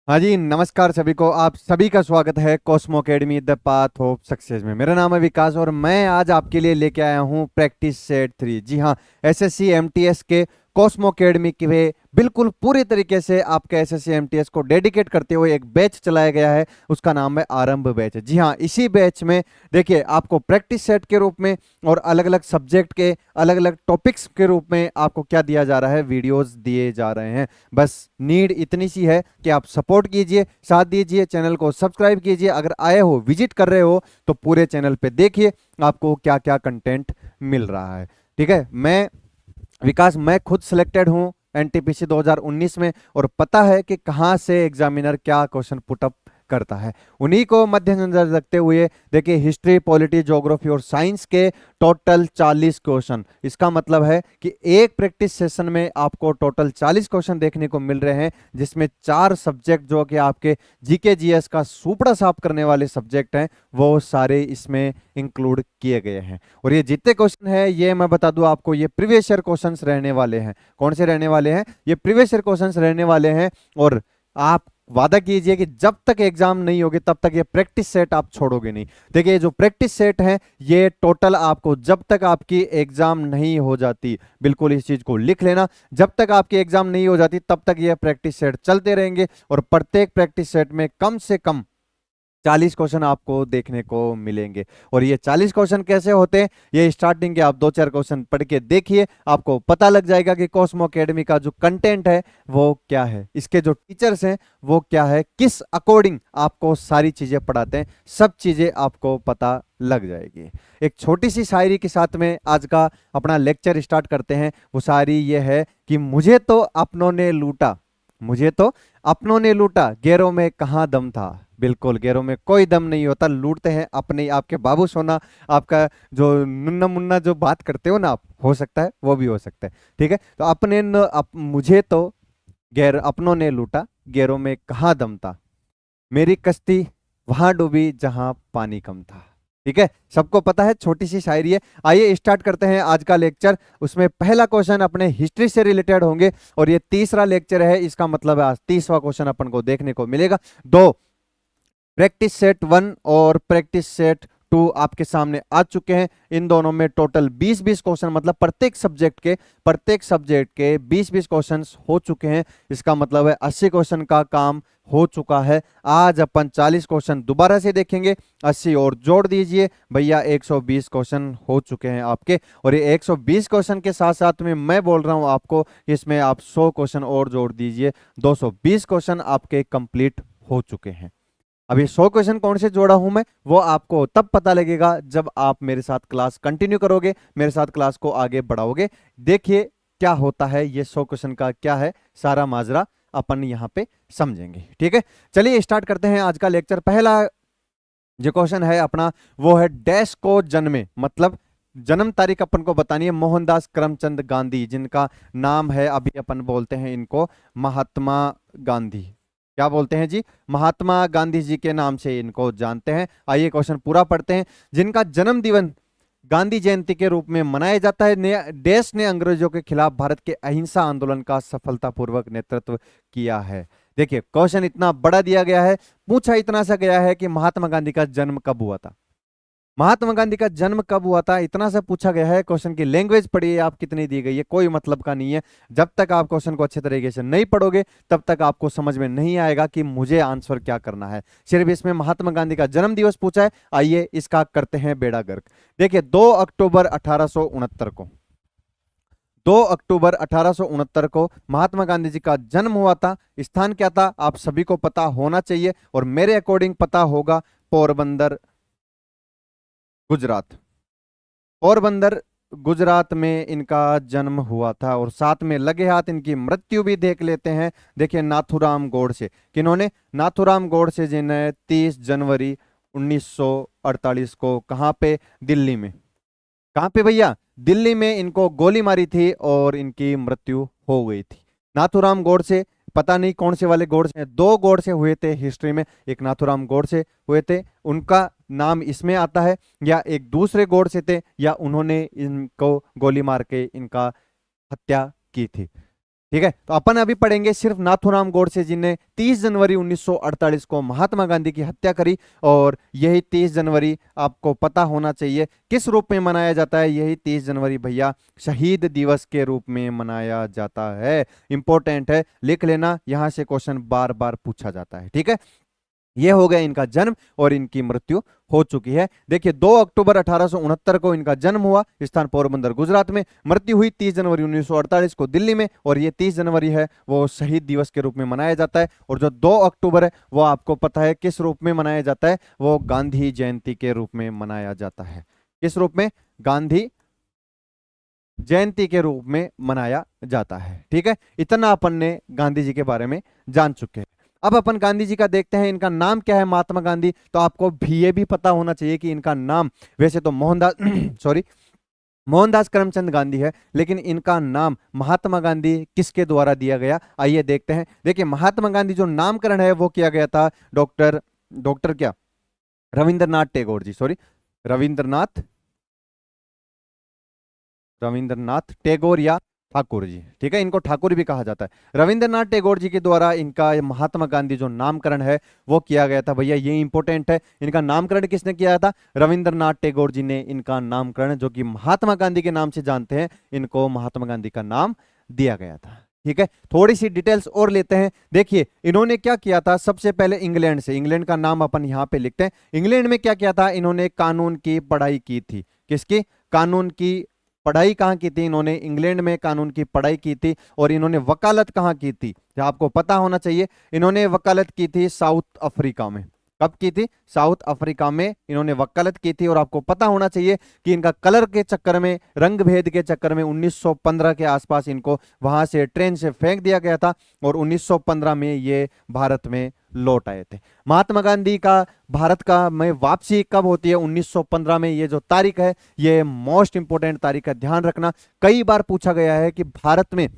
हाँ जी, नमस्कार सभी को। आप सभी का स्वागत है Cosmo academy the path of success में। मेरा नाम है विकास और मैं आज आपके लिए लेके आया हूँ प्रैक्टिस सेट 3। जी हाँ, एसएससी एमटीएस के कॉस्मो अकेडमी के बिल्कुल पूरी तरीके से आपके एसएससी एमटीएस को डेडिकेट करते हुए एक बैच चलाया गया है। उसका नाम है आरंभ बैच। जी हाँ, इसी बैच में देखिए आपको प्रैक्टिस सेट के रूप में और अलग अलग सब्जेक्ट के अलग अलग टॉपिक्स के रूप में आपको क्या दिया जा रहा है, वीडियोस दिए जा रहे हैं। बस नीड इतनी सी है कि आप सपोर्ट कीजिए, साथ दीजिए, चैनल को सब्सक्राइब कीजिए। अगर आए हो, विजिट कर रहे हो, तो पूरे चैनल पे देखिए आपको क्या क्या कंटेंट मिल रहा है। ठीक है, मैं खुद सिलेक्टेड हूं एनटीपीसी 2019 में और पता है कि कहां से एग्जामिनर क्या क्वेश्चन पुटअप करता है। उन्हीं को मद्देनजर रखते हुए देखिए हिस्ट्री, पॉलिटी, ज्योग्राफी और साइंस के टोटल 40 क्वेश्चन। इसका मतलब है कि एक प्रैक्टिस सेशन में आपको टोटल 40 क्वेश्चन देखने को मिल रहे हैं, जिसमें 4 सब्जेक्ट जो कि आपके जीके जीएस का सुपड़ा साफ करने वाले सब्जेक्ट हैं, वो सारे इसमें इंक्लूड किए गए हैं। और ये जितने क्वेश्चन है, ये मैं बता दूं आपको, ये प्रीवियस ईयर क्वेश्चंस रहने वाले हैं। कौन से रहने वाले हैं? ये प्रीवियस ईयर क्वेश्चंस रहने वाले हैं। और आप वादा कीजिए कि जब तक एग्जाम नहीं होगी तब तक ये प्रैक्टिस सेट आप छोड़ोगे नहीं। देखिए जो प्रैक्टिस सेट है, ये टोटल आपको जब तक आपकी एग्जाम नहीं हो जाती, बिल्कुल इस चीज को लिख लेना, जब तक आपकी एग्जाम नहीं हो जाती तब तक ये प्रैक्टिस सेट चलते रहेंगे। और प्रत्येक प्रैक्टिस सेट में कम से कम 40 क्वेश्चन आपको देखने को मिलेंगे। और ये 40 क्वेश्चन कैसे होते हैं, ये स्टार्टिंग के आप 2-4 क्वेश्चन पढ़ के देखिए, आपको पता लग जाएगा कि कॉस्मो अकेडमी का जो कंटेंट है वो क्या है, इसके जो टीचर्स हैं वो क्या है, किस अकॉर्डिंग आपको सारी चीजें पढ़ाते हैं, सब चीजें आपको पता लग जाएगी। एक छोटी सी शायरी के साथ में आज का अपना लेक्चर स्टार्ट करते हैं। वो शायरी ये है कि मुझे तो अपनों ने लूटा, गैरों में कहाँ दम था। बिल्कुल, गैरों में कोई दम नहीं होता, लूटते हैं अपने। आपके बाबू सोना, आपका जो मुन्ना मुन्ना जो बात करते हो ना आप, हो सकता है वो भी हो सकता है। ठीक है, तो मुझे तो गैर अपनों ने लूटा, गैरों में कहाँ दम था, मेरी कश्ती वहां डूबी जहां पानी कम था। ठीक है, सबको पता है, छोटी सी शायरी है। आइए स्टार्ट करते हैं आज का लेक्चर। उसमें पहला क्वेश्चन अपने हिस्ट्री से रिलेटेड होंगे और ये तीसरा लेक्चर है, इसका मतलब है आज 30वां क्वेश्चन अपन को देखने को मिलेगा। दो प्रैक्टिस सेट 1 और प्रैक्टिस सेट 2 आपके सामने आ चुके हैं। इन दोनों में टोटल 20-20 क्वेश्चन, मतलब प्रत्येक सब्जेक्ट के 20-20 क्वेश्चन हो चुके हैं। इसका मतलब है 80 क्वेश्चन का काम हो चुका है। आज अपन 40 क्वेश्चन दोबारा से देखेंगे, 80 और जोड़ दीजिए भैया, 120 क्वेश्चन हो चुके हैं आपके। और ये 120 क्वेश्चन के साथ साथ में मैं बोल रहा हूं आपको कि इसमें आप 100 क्वेश्चन और जोड़ दीजिए, 220 क्वेश्चन आपके कंप्लीट हो चुके हैं। अब ये 100 क्वेश्चन कौन से जोड़ा हूं मैं, वो आपको तब पता लगेगा जब आप मेरे साथ क्लास कंटिन्यू करोगे, मेरे साथ क्लास को आगे बढ़ाओगे। देखिए क्या होता है, ये 100 क्वेश्चन का क्या है सारा माजरा अपन यहां पे समझेंगे। ठीक है, चलिए स्टार्ट करते हैं आज का लेक्चर। पहला जो क्वेश्चन है अपना, वो है डैश को जन्मे, मतलब जन्म तारीख अपन को बतानी है। मोहनदास करमचंद गांधी, जिनका नाम है, अभी अपन बोलते हैं इनको महात्मा गांधी। क्या बोलते हैं जी? महात्मा गांधी जी के नाम से इनको जानते हैं। आइए क्वेश्चन पूरा पढ़ते हैं। जिनका जन्म दिवस गांधी जयंती के रूप में मनाया जाता है, देश ने अंग्रेजों के खिलाफ भारत के अहिंसा आंदोलन का सफलतापूर्वक नेतृत्व किया है। देखिए क्वेश्चन इतना बड़ा दिया गया है, पूछा इतना सा गया है कि महात्मा गांधी का जन्म कब हुआ था। महात्मा गांधी का जन्म कब हुआ था, इतना सा पूछा गया है। क्वेश्चन की लैंग्वेज पढ़िए आप, कितनी दी गई है, कोई मतलब का नहीं है। जब तक आप क्वेश्चन को अच्छे तरीके से नहीं पढ़ोगे तब तक आपको समझ में नहीं आएगा कि मुझे आंसर क्या करना है। सिर्फ इसमें महात्मा गांधी का जन्म दिवस पूछा है। आइए इसका करते हैं बेड़ा गर्क। देखिए 2 अक्टूबर 1869 को 2 अक्टूबर 1869 को महात्मा गांधी जी का जन्म हुआ था। स्थान क्या था आप सभी को पता होना चाहिए, और मेरे अकॉर्डिंग पता होगा पोरबंदर, गुजरात। पोरबंदर गुजरात में इनका जन्म हुआ था। और साथ में लगे हाथ इनकी मृत्यु भी देख लेते हैं। देखिए नाथूराम गोडसे, किन्होंने? नाथूराम गोडसे जिन्हें 30 जनवरी 1948 को कहां पे? दिल्ली में। कहां पे भैया? दिल्ली में इनको गोली मारी थी और इनकी मृत्यु हो गई थी। नाथूराम गोडसे, पता नहीं कौन से वाले गोडसे, 2 गोडसे हुए थे हिस्ट्री में। एक नाथूराम गोडसे हुए थे, उनका नाम इसमें आता है, या एक दूसरे गोडसे थे, या उन्होंने इनको गोली मार के इनका हत्या की थी। ठीक है, तो अपन अभी पढ़ेंगे सिर्फ नाथूराम गोडसे जी ने 30 जनवरी 1948 को महात्मा गांधी की हत्या करी। और यही 30 जनवरी आपको पता होना चाहिए किस रूप में मनाया जाता है। यही 30 जनवरी भैया शहीद दिवस के रूप में मनाया जाता है। इंपॉर्टेंट है, लिख लेना, यहां से क्वेश्चन बार बार पूछा जाता है। ठीक है, ये हो गया इनका जन्म और इनकी मृत्यु हो चुकी है। देखिए 2 अक्टूबर 1869 को इनका जन्म हुआ, स्थान पोरबंदर गुजरात में। मृत्यु हुई 30 जनवरी 1948 को दिल्ली में। और ये 30 जनवरी है वो शहीद दिवस के रूप में मनाया जाता है। और जो 2 अक्टूबर है वो आपको पता है किस रूप में मनाया जाता है, वो गांधी जयंती के रूप में मनाया जाता है। किस रूप में? गांधी जयंती के रूप में मनाया जाता है। ठीक है, इतना अपन ने गांधी जी के बारे में जान चुके हैं। अब अपन गांधी जी का देखते हैं, इनका नाम क्या है महात्मा गांधी। तो आपको भी ये भी पता होना चाहिए कि इनका नाम वैसे तो मोहनदास सॉरी मोहनदास करमचंद गांधी है, लेकिन इनका नाम महात्मा गांधी किसके द्वारा दिया गया, आइए देखते हैं। देखिए महात्मा गांधी जो नामकरण है वो किया गया था डॉक्टर डॉक्टर क्या रविंद्रनाथ टैगोर जी, सॉरी रविंद्रनाथ रविंद्रनाथ टैगोर या ठाकुर जी। ठीक है, इनको ठाकुर भी कहा जाता है। रविंद्रनाथ टैगोर जी के द्वारा इनका महात्मा गांधी जो नामकरण है वो किया गया था। भैया ये इंपॉर्टेंट है, इनका नामकरण किसने किया था? रविंद्रनाथ टैगोर जी ने इनका नामकरण, जो कि महात्मा गांधी के नाम से जानते हैं, इनको महात्मा गांधी का नाम दिया गया था। ठीक है, थोड़ी सी डिटेल्स और लेते हैं। देखिए इन्होंने क्या किया था, सबसे पहले इंग्लैंड से, इंग्लैंड का नाम अपन यहाँ पे लिखते हैं। इंग्लैंड में क्या किया था, इन्होंने कानून की पढ़ाई की थी। किसकी? कानून की पढ़ाई कहाँ की थी? इन्होंने इंग्लैंड में कानून की पढ़ाई की थी। और इन्होंने वकालत कहाँ की थी, जो आपको पता होना चाहिए। इन्होंने वकालत की थी साउथ अफ्रीका में। कब की थी? साउथ अफ्रीका में इन्होंने वकालत की थी। और आपको पता होना चाहिए कि इनका कलर के चक्कर में, रंग भेद के चक्कर में 1915 के आसपास इनको वहां से ट्रेन से फेंक दिया गया था। और 1915 में ये भारत में लौट आए थे। महात्मा गांधी का भारत का में वापसी कब होती है? 1915 में। ये जो तारीख है ये मोस्ट इंपोर्टेंट तारीख है, ध्यान रखना। कई बार पूछा गया है कि भारत में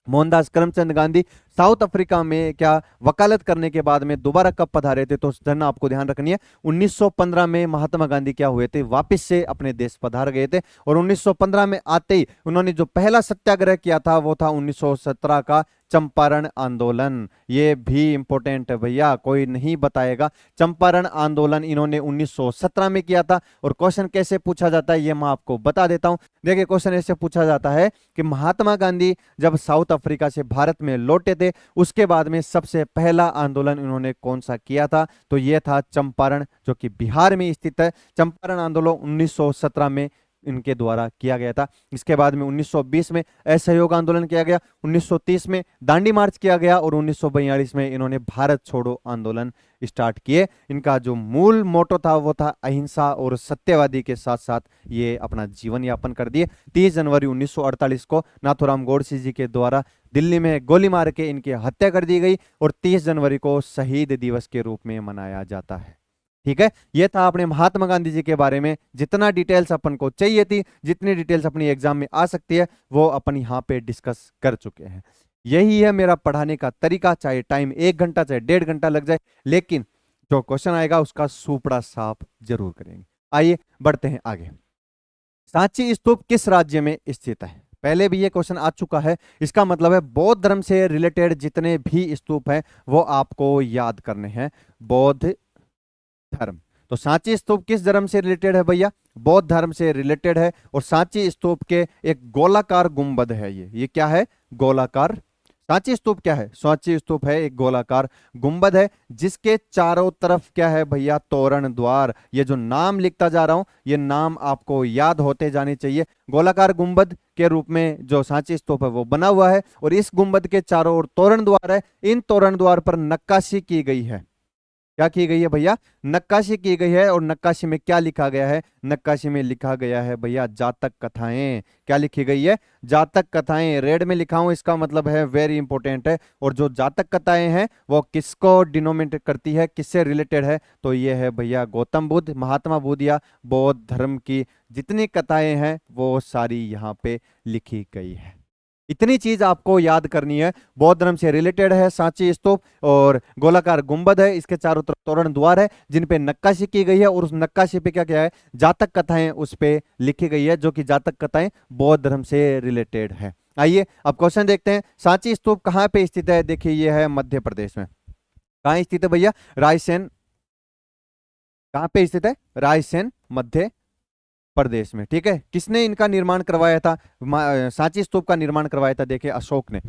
मोहनदास करमचंद गांधी साउथ अफ्रीका में क्या वकालत करने के बाद में दोबारा कब पधारे थे, तो धन आपको ध्यान रखनी है। 1915 में महात्मा गांधी क्या हुए थे, वापस से अपने देश पधार गए थे। और 1915 में आते ही उन्होंने जो पहला सत्याग्रह किया था वो था 1917 का चंपारण आंदोलन। ये भी इंपॉर्टेंट है भैया, कोई नहीं बताएगा। चंपारण आंदोलन इन्होंने 1917 में किया था। और क्वेश्चन कैसे पूछा जाता है ये मैं आपको बता देता हूं। देखिए क्वेश्चन ऐसे पूछा जाता है कि महात्मा गांधी जब साउथ अफ्रीका से भारत में लौटे थे, उसके बाद में सबसे पहला आंदोलन इन्होंने कौन सा किया था, तो यह था चंपारण, जो कि बिहार में स्थित है। चंपारण आंदोलन 1917 में इनके द्वारा किया गया था। इसके बाद में 1920 में असहयोग आंदोलन किया गया, 1930 में दांडी मार्च किया गया और 1942 में इन्होंने भारत छोड़ो आंदोलन स्टार्ट किए। इनका जो मूल मोटो था वो था अहिंसा और सत्यवादी के साथ साथ ये अपना जीवन यापन कर दिए। 30 जनवरी 1948 को नाथूराम गोडसे जी के द्वारा दिल्ली में गोली मार के इनकी हत्या कर दी गई और 30 जनवरी को शहीद दिवस के रूप में मनाया जाता है। ठीक है, यह था अपने महात्मा गांधी जी के बारे में जितना डिटेल्स अपन को चाहिए थी, जितनी डिटेल्स अपनी एग्जाम में आ सकती है वो अपन यहाँ पे डिस्कस कर चुके हैं। यही है मेरा पढ़ाने का तरीका, चाहे टाइम 1 घंटा चाहे 1.5 घंटा लग जाए, लेकिन जो क्वेश्चन आएगा उसका सुपड़ा साफ जरूर करेंगे। आइए बढ़ते हैं आगे। सांची स्तूप किस राज्य में स्थित है? पहले भी ये क्वेश्चन आ चुका है। इसका मतलब है बौद्ध धर्म से रिलेटेड जितने भी स्तूप हैं वो आपको याद करने हैं। बौद्ध धर्म, तो सांची स्तूप किस धर्म से रिलेटेड है भैया? बौद्ध धर्म से रिलेटेड है। और सांची स्तूप के एक गोलाकार गुंबद है। ये क्या है? गोलाकार। सांची स्तूप क्या है? सांची स्तूप है एक गोलाकार गुंबद है जिसके चारों तरफ क्या है भैया? तोरण द्वार। ये जो नाम लिखता जा रहा हूं ये नाम आपको याद होते जाने चाहिए। गोलाकार गुंबद के रूप में जो सांची स्तूप है वो बना हुआ है और इस गुंबद के चारों ओर तोरण द्वार है। इन तोरण द्वार पर नक्काशी की गई है। क्या की गई है भैया? नक्काशी की गई है। और नक्काशी में क्या लिखा गया है? नक्काशी में लिखा गया है भैया जातक कथाएं। क्या लिखी गई है? जातक कथाएं। रेड में लिखा हूं, इसका मतलब है वेरी इंपॉर्टेंट है। और जो जातक कथाएं हैं वो किसको डिनोमिनेट करती है, किससे रिलेटेड है? तो ये है भैया गौतम बुद्ध, महात्मा बुद्ध या बौद्ध धर्म की जितनी कथाएं हैं वो सारी यहाँ पे लिखी गई है। इतनी चीज आपको याद करनी है। बौद्ध धर्म से रिलेटेड है सांची स्तूप और गोलाकार गुंबद है, इसके चारों तरफ तोरण द्वार है जिन पे नक्काशी की गई है। और उस नक्काशी पे क्या क्या है? जातक कथाएं उस पे लिखी गई है, जो कि जातक कथाएं बौद्ध धर्म से रिलेटेड है। आइए अब क्वेश्चन देखते हैं। सांची स्तूप कहाँ पे स्थित है? देखिए ये है मध्य प्रदेश में। कहाँ स्थित है भैया? रायसेन। कहाँ पे स्थित है? रायसेन, मध्य प्रदेश में। ठीक है, किसने इनका निर्माण करवाया था? सांची स्तूप का निर्माण करवाया था, देखिए अशोक ने।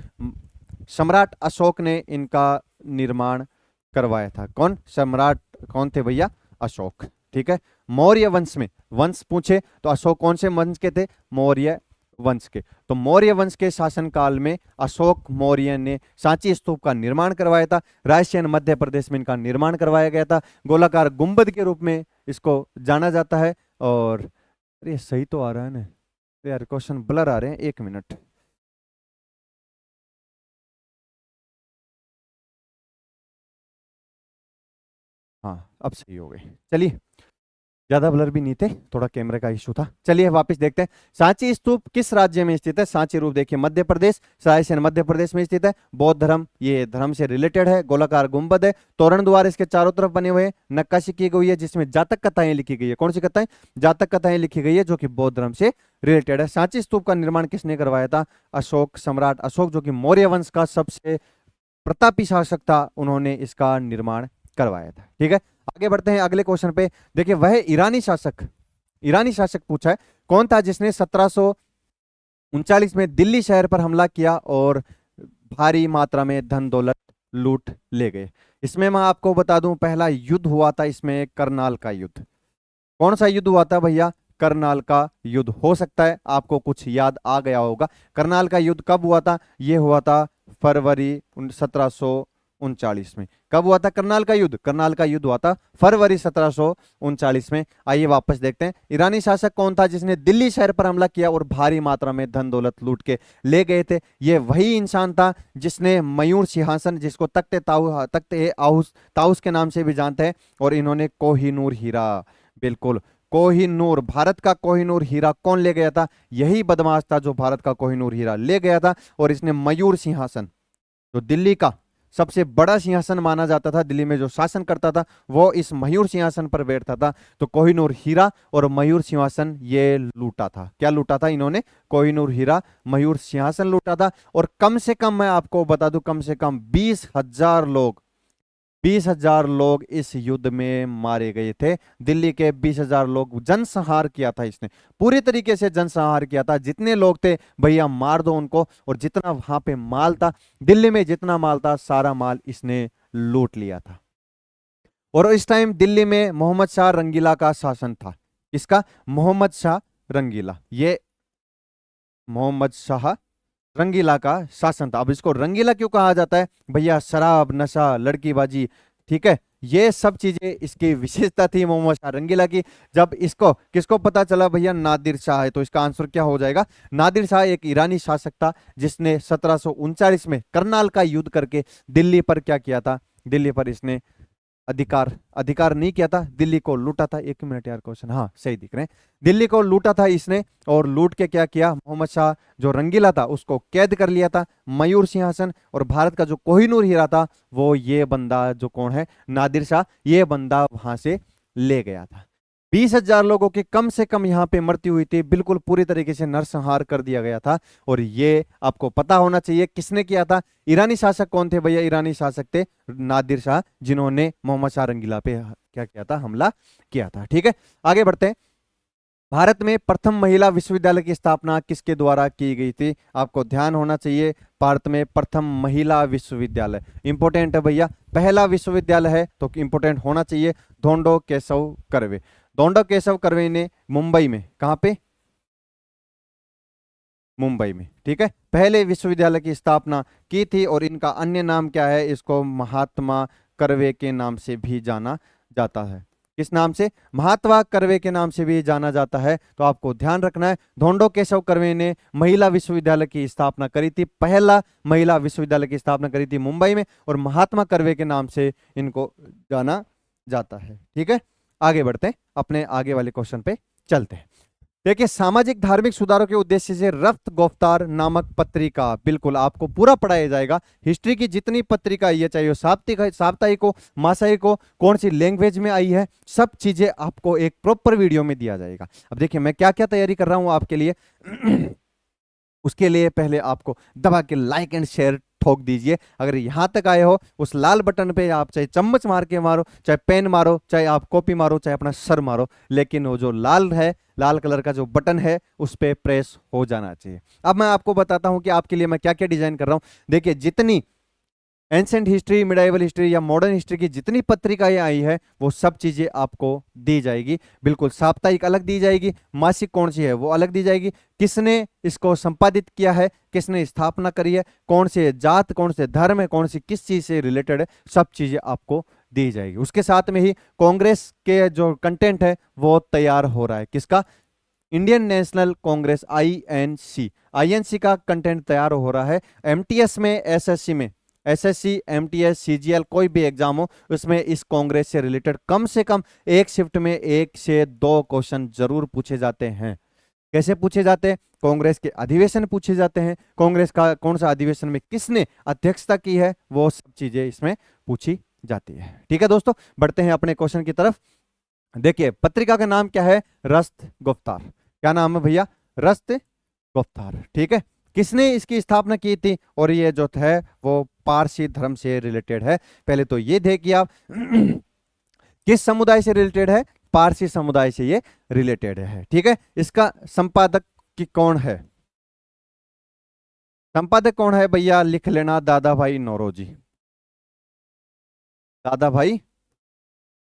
सम्राट अशोक ने इनका निर्माण करवाया था। कौन? सम्राट कौन थे भैया? अशोक। ठीक है, मौर्य वंश में, वंश पूछे तो अशोक कौन से वंश के थे? मौर्य वंश के। तो मौर्य वंश के शासनकाल में अशोक मौर्य ने सांची स्तूप का निर्माण करवाया था। रायसेन मध्य प्रदेश में इनका निर्माण करवाया गया था। गोलाकार गुंबद के रूप में इसको जाना जाता है। और अरे सही तो आ रहा है ना यार, क्वेश्चन ब्लर आ रहे हैं, 1 मिनट। हाँ अब सही हो गए। चलिए, ज्यादा ब्लर भी नहीं थे, थोड़ा कैमरे का इशू था। चलिए वापस देखते हैं। सांची स्तूप किस राज्य में स्थित है? सांची रूप देखिए मध्य प्रदेश, रायसेन मध्य प्रदेश में स्थित है। बौद्ध धर्म, ये धर्म से रिलेटेड है। गोलाकार गुंबद है, तोरण द्वार इसके चारों तरफ बने हुए हैं। नक्काशी की गई है जिसमें जातक कथाएं लिखी गई है। कौन सी कथाएं? जातक कथाएं लिखी गई है जो कि बौद्ध धर्म से रिलेटेड है। सांची स्तूप का निर्माण किसने करवाया था? अशोक, सम्राट अशोक, जो कि मौर्य वंश का सबसे प्रतापी शासक था, उन्होंने इसका निर्माण करवाया था। ठीक है, आगे बढ़ते हैं अगले क्वेश्चन पे। देखिए वह ईरानी शासक, ईरानी शासक पूछा है, कौन था जिसने 1739 में दिल्ली शहर पर हमला किया और भारी मात्रा में धन दौलत लूट ले गए? इसमें मैं आपको बता दूं, पहला युद्ध हुआ था इसमें करनाल का युद्ध। कौन सा युद्ध हुआ था भैया? करनाल का युद्ध। हो सकता है आपको कुछ याद आ गया होगा। करनाल का युद्ध कब हुआ था? यह हुआ था फरवरी 1739 में। कब हुआ था करनाल का युद्ध? करनाल का युद्ध हुआ था फरवरी 1739 में। आइए वापस देखते हैं। ईरानी शासक कौन था जिसने दिल्ली शहर पर हमला किया और भारी मात्रा में धन दौलत लूट के ले गए थे? ये वही इंसान था जिसने मयूर सिंहासन, जिसको तख्ते ताउस के नाम से भी जानते हैं, और इन्होंने कोहिनूर हीरा, बिल्कुल कोहिनूर, भारत का कोहिनूर हीरा कौन ले गया था? यही बदमाश था जो भारत का कोहिनूर हीरा ले गया था। और इसने मयूर सिंहासन, जो दिल्ली का सबसे बड़ा सिंहासन माना जाता था, दिल्ली में जो शासन करता था, वो इस मयूर सिंहासन पर बैठता था। तो कोहिनूर हीरा और मयूर सिंहासन ये लूटा था। क्या लूटा था इन्होंने? कोहिनूर हीरा, मयूर सिंहासन लूटा था। और कम से कम मैं आपको बता दूं, कम से कम 20,000 लोग, 20,000 लोग इस युद्ध में मारे गए थे। दिल्ली के 20,000 लोग, जनसंहार किया था इसने, पूरी तरीके से जनसंहार किया था। जितने लोग थे भैया मार दो उनको। और जितना वहां पे माल था, दिल्ली में जितना माल था, सारा माल इसने लूट लिया था। और इस टाइम दिल्ली में मोहम्मद शाह रंगीला का शासन था। इसका? मोहम्मद शाह रंगीला, ये मोहम्मद शाह रंगीला का शासन था। अब इसको रंगीला क्यों कहा जाता है भैया? शराब, नशा, लड़कीबाजी, ठीक है, ये सब चीजें इसकी विशेषता थी मोहम्मद शाह रंगीला की। जब इसको किसको पता चला भैया? नादिर शाह है। तो इसका आंसर क्या हो जाएगा? नादिर शाह एक ईरानी शासक था जिसने 1739 में करनाल का युद्ध करके दिल्ली पर क्या किया था? दिल्ली पर इसने अधिकार अधिकार नहीं किया था, दिल्ली को लूटा था। 1 मिनट यार, क्वेश्चन हाँ सही दिख रहे हैं। दिल्ली को लूटा था इसने, और लूट के क्या किया? मोहम्मद शाह जो रंगीला था उसको कैद कर लिया था। मयूर सिंहासन और भारत का जो कोहिनूर हीरा था, वो ये बंदा जो कौन है? नादिर शाह, ये बंदा वहां से ले गया था। 20,000 लोगों की कम से कम यहाँ पे मृत्यु हुई थी, बिल्कुल पूरी तरीके से नरसंहार कर दिया गया था। और ये आपको पता होना चाहिए किसने किया था। ईरानी शासक कौन थे भैया? ईरानी शासक थे नादिर शाह, जिन्होंने मोहम्मद शाह रंगीला पे क्या किया था? हमला किया था। ठीक है, आगे बढ़ते हैं। भारत में प्रथम महिला विश्वविद्यालय की स्थापना किसके द्वारा की गई थी? आपको ध्यान होना चाहिए, भारत में प्रथम महिला विश्वविद्यालय इंपोर्टेंट है भैया। पहला विश्वविद्यालय है तो इंपोर्टेंट होना चाहिए। धोंडो केशव कर्वे, धोंडो केशव कर्वे ने मुंबई में, कहां पे? मुंबई में। ठीक है, पहले विश्वविद्यालय की स्थापना की थी। और इनका अन्य नाम क्या है? इसको महात्मा कर्वे के नाम से भी जाना जाता है। किस नाम से? महात्मा कर्वे के नाम से भी जाना जाता है। तो आपको ध्यान रखना है, धोंडो केशव कर्वे ने महिला विश्वविद्यालय की स्थापना करी थी। पहला महिला विश्वविद्यालय की स्थापना करी थी मुंबई में, और महात्मा कर्वे के नाम से इनको जाना जाता है। ठीक है, आगे बढ़ते हैं, अपने आगे वाले क्वेश्चन पे चलते हैं। देखिए, सामाजिक धार्मिक सुधारों के उद्देश्य से रफ्त गोफ्तार नामक पत्रिका, बिल्कुल आपको पूरा पढ़ाया जाएगा। हिस्ट्री की जितनी पत्रिका आई है, चाहे वो साप्ताहिक हो, मासाहिक हो, कौन सी लैंग्वेज में आई है, सब चीजें आपको एक प्रॉपर वीडियो में दिया जाएगा। अब देखिए मैं क्या क्या तैयारी कर रहा हूं आपके लिए। उसके लिए पहले आपको दबा के लाइक एंड शेयर ठोक दीजिए। अगर यहां तक आए हो, उस लाल बटन पे आप चाहे चम्मच मार के मारो, चाहे पेन मारो, चाहे आप कॉपी मारो, चाहे अपना सर मारो, लेकिन वो जो लाल है, लाल कलर का जो बटन है, उस पे प्रेस हो जाना चाहिए। अब मैं आपको बताता हूं कि आपके लिए मैं क्या क्या डिजाइन कर रहा हूं। देखिए, जितनी एंशेंट हिस्ट्री, मिडाइवल हिस्ट्री या मॉडर्न हिस्ट्री की जितनी पत्रिकाएं आई है, वो सब चीजें आपको दी जाएगी। बिल्कुल साप्ताहिक अलग दी जाएगी, मासिक कौन सी है वो अलग दी जाएगी, किसने इसको संपादित किया है, किसने स्थापना करी है, कौन से जात, कौन से धर्म है, कौन सी किस चीज से रिलेटेड है, सब चीजें आपको दी जाएगी। उसके साथ में ही कांग्रेस के जो कंटेंट है वो तैयार हो रहा है। किसका? Indian national Congress, INC. INC का कंटेंट तैयार हो रहा है। एमटीएस में, एसएससी में, एसएससी, एमटीएस, सीजीएल, कोई भी एग्जाम हो, उसमें इस कांग्रेस से रिलेटेड कम से कम एक शिफ्ट में 1 से 2 क्वेश्चन जरूर पूछे जाते हैं। कैसे पूछे जाते हैं? कांग्रेस के अधिवेशन पूछे जाते हैं, कांग्रेस का कौन सा अधिवेशन में किसने अध्यक्षता की है, वो सब चीजें इसमें पूछी जाती है। ठीक है दोस्तों, बढ़ते हैं अपने क्वेश्चन की तरफ। देखिए, पत्रिका का नाम क्या है? रस्त गुफ्तार। क्या नाम है भैया? रस्त गुफ्तार। ठीक है। किसने इसकी स्थापना की थी? और ये जो है वो पारसी धर्म से रिलेटेड है। पहले तो ये देखिए आप किस समुदाय से रिलेटेड है? पारसी समुदाय से ये रिलेटेड है। ठीक है। इसका संपादक की कौन है? संपादक कौन है भैया? लिख लेना, दादा भाई नौरोजी। दादा भाई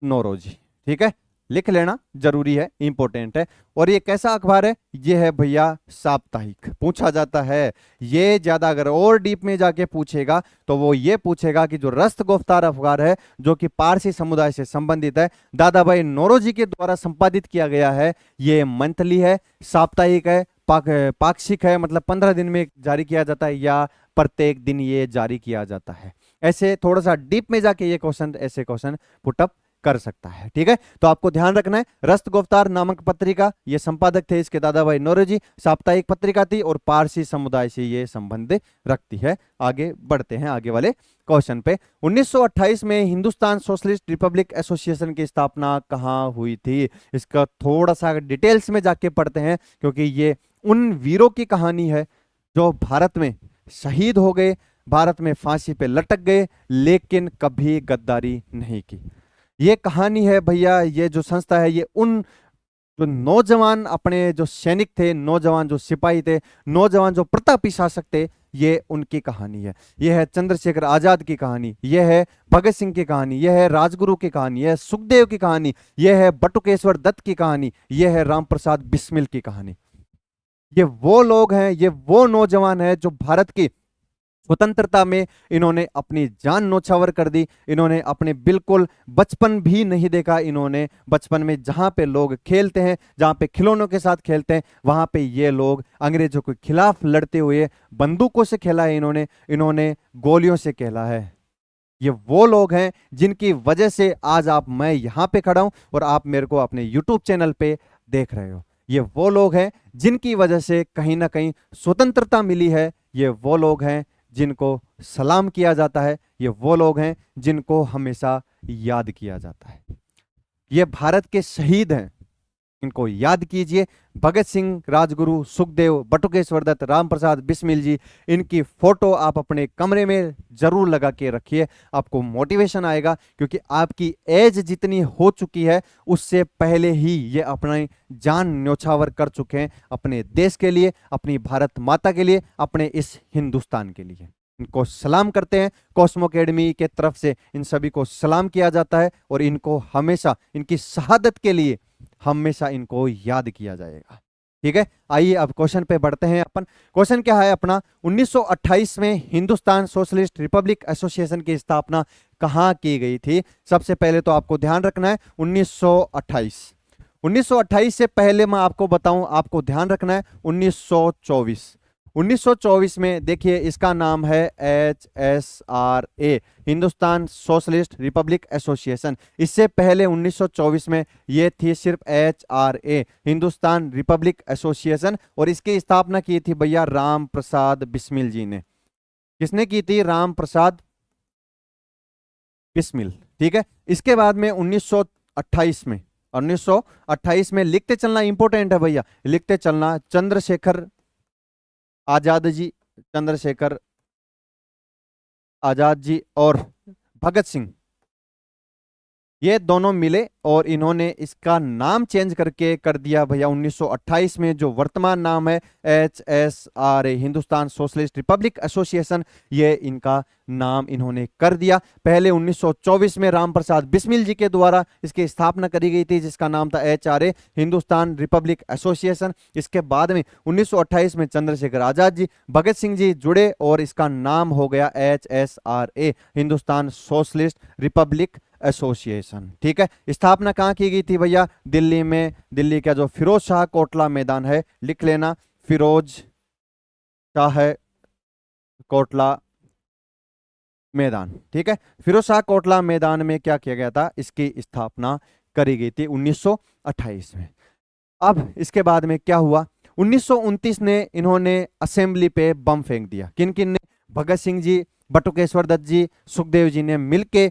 नौरोजी। ठीक है, लिख लेना, जरूरी है, इंपॉर्टेंट है। और ये कैसा अखबार है? ये है भैया साप्ताहिक। पूछा जाता है ये ज्यादा, अगर और डीप में जाके पूछेगा तो वो ये पूछेगा कि जो रस्त गुफ्तार अखबार है, जो कि पारसी समुदाय से संबंधित है, दादा भाई नौरोजी के द्वारा संपादित किया गया है, ये मंथली है, साप्ताहिक है, पाक्षिक है, मतलब 15 दिन में जारी किया जाता है, या प्रत्येक दिन ये जारी किया जाता है। ऐसे थोड़ा सा डीप में जाके ये क्वेश्चन, ऐसे क्वेश्चन पुटअप कर सकता है। ठीक है, तो आपको ध्यान रखना है, रस्त गुफ्तार नामक पत्रिका, ये संपादक थे इसके दादा भाई नौरोजी, साप्ताहिक पत्रिका थी और पारसी समुदाय से ये संबंध रखती है। आगे बढ़ते हैं आगे वाले क्वेश्चन पे। 1928 में हिंदुस्तान सोशलिस्ट रिपब्लिक एसोसिएशन की स्थापना कहाँ हुई थी? इसका थोड़ा सा डिटेल्स में जाके पढ़ते हैं, क्योंकि ये उन वीरों की कहानी है जो भारत में शहीद हो गए, भारत में फांसी पे लटक गए, लेकिन कभी गद्दारी नहीं की। ये कहानी है भैया, ये जो संस्था है, ये उन जो नौजवान अपने जो सैनिक थे, नौजवान जो सिपाही थे, नौजवान जो प्रतापी शासक थे, ये उनकी कहानी है। यह है चंद्रशेखर आजाद की कहानी, यह है भगत सिंह की कहानी, यह है राजगुरु की कहानी, यह है सुखदेव की कहानी, यह है बटुकेश्वर दत्त की कहानी, यह है राम प्रसाद बिस्मिल की कहानी। ये वो लोग हैं, ये वो नौजवान हैं जो भारत की स्वतंत्रता में इन्होंने अपनी जान न्योछावर कर दी। इन्होंने अपने बिल्कुल बचपन भी नहीं देखा। इन्होंने बचपन में जहां पे लोग खेलते हैं, जहां पे खिलौनों के साथ खेलते हैं, वहां पे ये लोग अंग्रेजों के खिलाफ लड़ते हुए बंदूकों से खेला है, इन्होंने इन्होंने गोलियों से खेला है। ये वो लोग हैं जिनकी वजह से आज मैं यहां पे खड़ा हूं और आप मेरे को अपने यूट्यूब चैनल पे देख रहे हो। ये वो लोग हैं जिनकी वजह से कहीं ना कहीं स्वतंत्रता मिली है। ये वो लोग हैं जिनको सलाम किया जाता है। ये वो लोग हैं जिनको हमेशा याद किया जाता है। ये भारत के शहीद हैं, इनको याद कीजिए। भगत सिंह, राजगुरु, सुखदेव, बटुकेश्वर दत्त, राम प्रसाद बिस्मिल जी, इनकी फोटो आप अपने कमरे में जरूर लगा के रखिए। आपको मोटिवेशन आएगा, क्योंकि आपकी एज जितनी हो चुकी है, उससे पहले ही ये अपनी जान न्योछावर कर चुके हैं अपने देश के लिए, अपनी भारत माता के लिए, अपने इस हिंदुस्तान के लिए। इनको सलाम करते हैं, कॉस्मो एकेडमी के तरफ से इन सभी को सलाम किया जाता है और इनको हमेशा इनकी शहादत के लिए हमेशा इनको याद किया जाएगा। ठीक है, आइए अब क्वेश्चन पे बढ़ते हैं अपन। क्वेश्चन क्या है अपना? 1928 में हिंदुस्तान सोशलिस्ट रिपब्लिक एसोसिएशन की स्थापना कहां की गई थी? सबसे पहले तो आपको ध्यान रखना है 1928। 1928 से पहले मैं आपको बताऊं, आपको ध्यान रखना है 1924। 1924 में देखिए, इसका नाम है HSRA, Hindustan socialist Republic association. इससे पहले 1924 में ये थी सिर्फ HRA, हिंदुस्तान रिपब्लिक एसोसिएशन, और इसकी स्थापना की थी भैया राम प्रसाद बिस्मिल जी ने। किसने की थी? राम प्रसाद बिस्मिल। ठीक है, इसके बाद में 1928 में, 1928 में लिखते चलना इंपॉर्टेंट है भैया, लिखते चलना, चंद्रशेखर आजाद जी, चंद्रशेखर आजाद जी और भगत सिंह, ये दोनों मिले और इन्होंने इसका नाम चेंज करके कर दिया भैया 1928 में, जो वर्तमान नाम है HSRA, Hindustan socialist Republic association, ये इनका नाम इन्होंने कर दिया। पहले 1924 में राम प्रसाद बिस्मिल जी के द्वारा इसकी स्थापना करी गई थी, जिसका नाम था HRA, हिंदुस्तान रिपब्लिक एसोसिएशन। इसके बाद में 1928 में चंद्रशेखर आजाद जी, भगत सिंह जी जुड़े और इसका नाम हो गया HSRA, Hindustan socialist Republic association. ठीक है, स्थापना कहाँ की गई थी भैया? दिल्ली में। दिल्ली का जो फिरोज शाह कोटला मैदान है, लिख लेना, फिरोज शाह कोटला मैदान। ठीक है, फिरोज शाह कोटला मैदान में क्या किया गया था? इसकी स्थापना करी गई थी 1928 में। अब इसके बाद में क्या हुआ? 1929 ने इन्होंने असेंबली पे बम फेंक दिया। किन किन ने? भगत सिंह जी, बटुकेश्वर दत्त जी, सुखदेव जी ने मिलके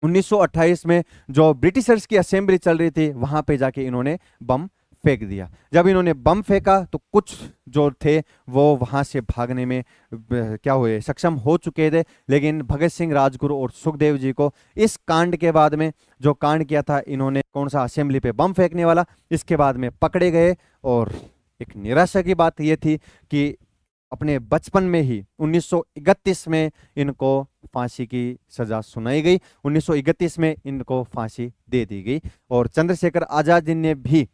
1928 में जो ब्रिटिशर्स की असेंबली चल रही थी वहां पे जाके इन्होंने बम फेंक दिया। जब इन्होंने बम फेंका तो कुछ जो थे वो वहां से भागने में क्या हुए? सक्षम हो चुके थे, लेकिन भगत सिंह, राजगुरु और सुखदेव जी को इस कांड के बाद में, जो कांड किया था इन्होंने, कौन सा? असेंबली पे बम फेंकने वाला, इसके बाद में पकड़े गए। और एक निराशा की बात यह थी कि अपने बचपन में ही 1931 में इनको फांसी की सजा सुनाई गई। 1931 में इनको फांसी दे दी गई और चंद्रशेखर आजाद जी ने भी,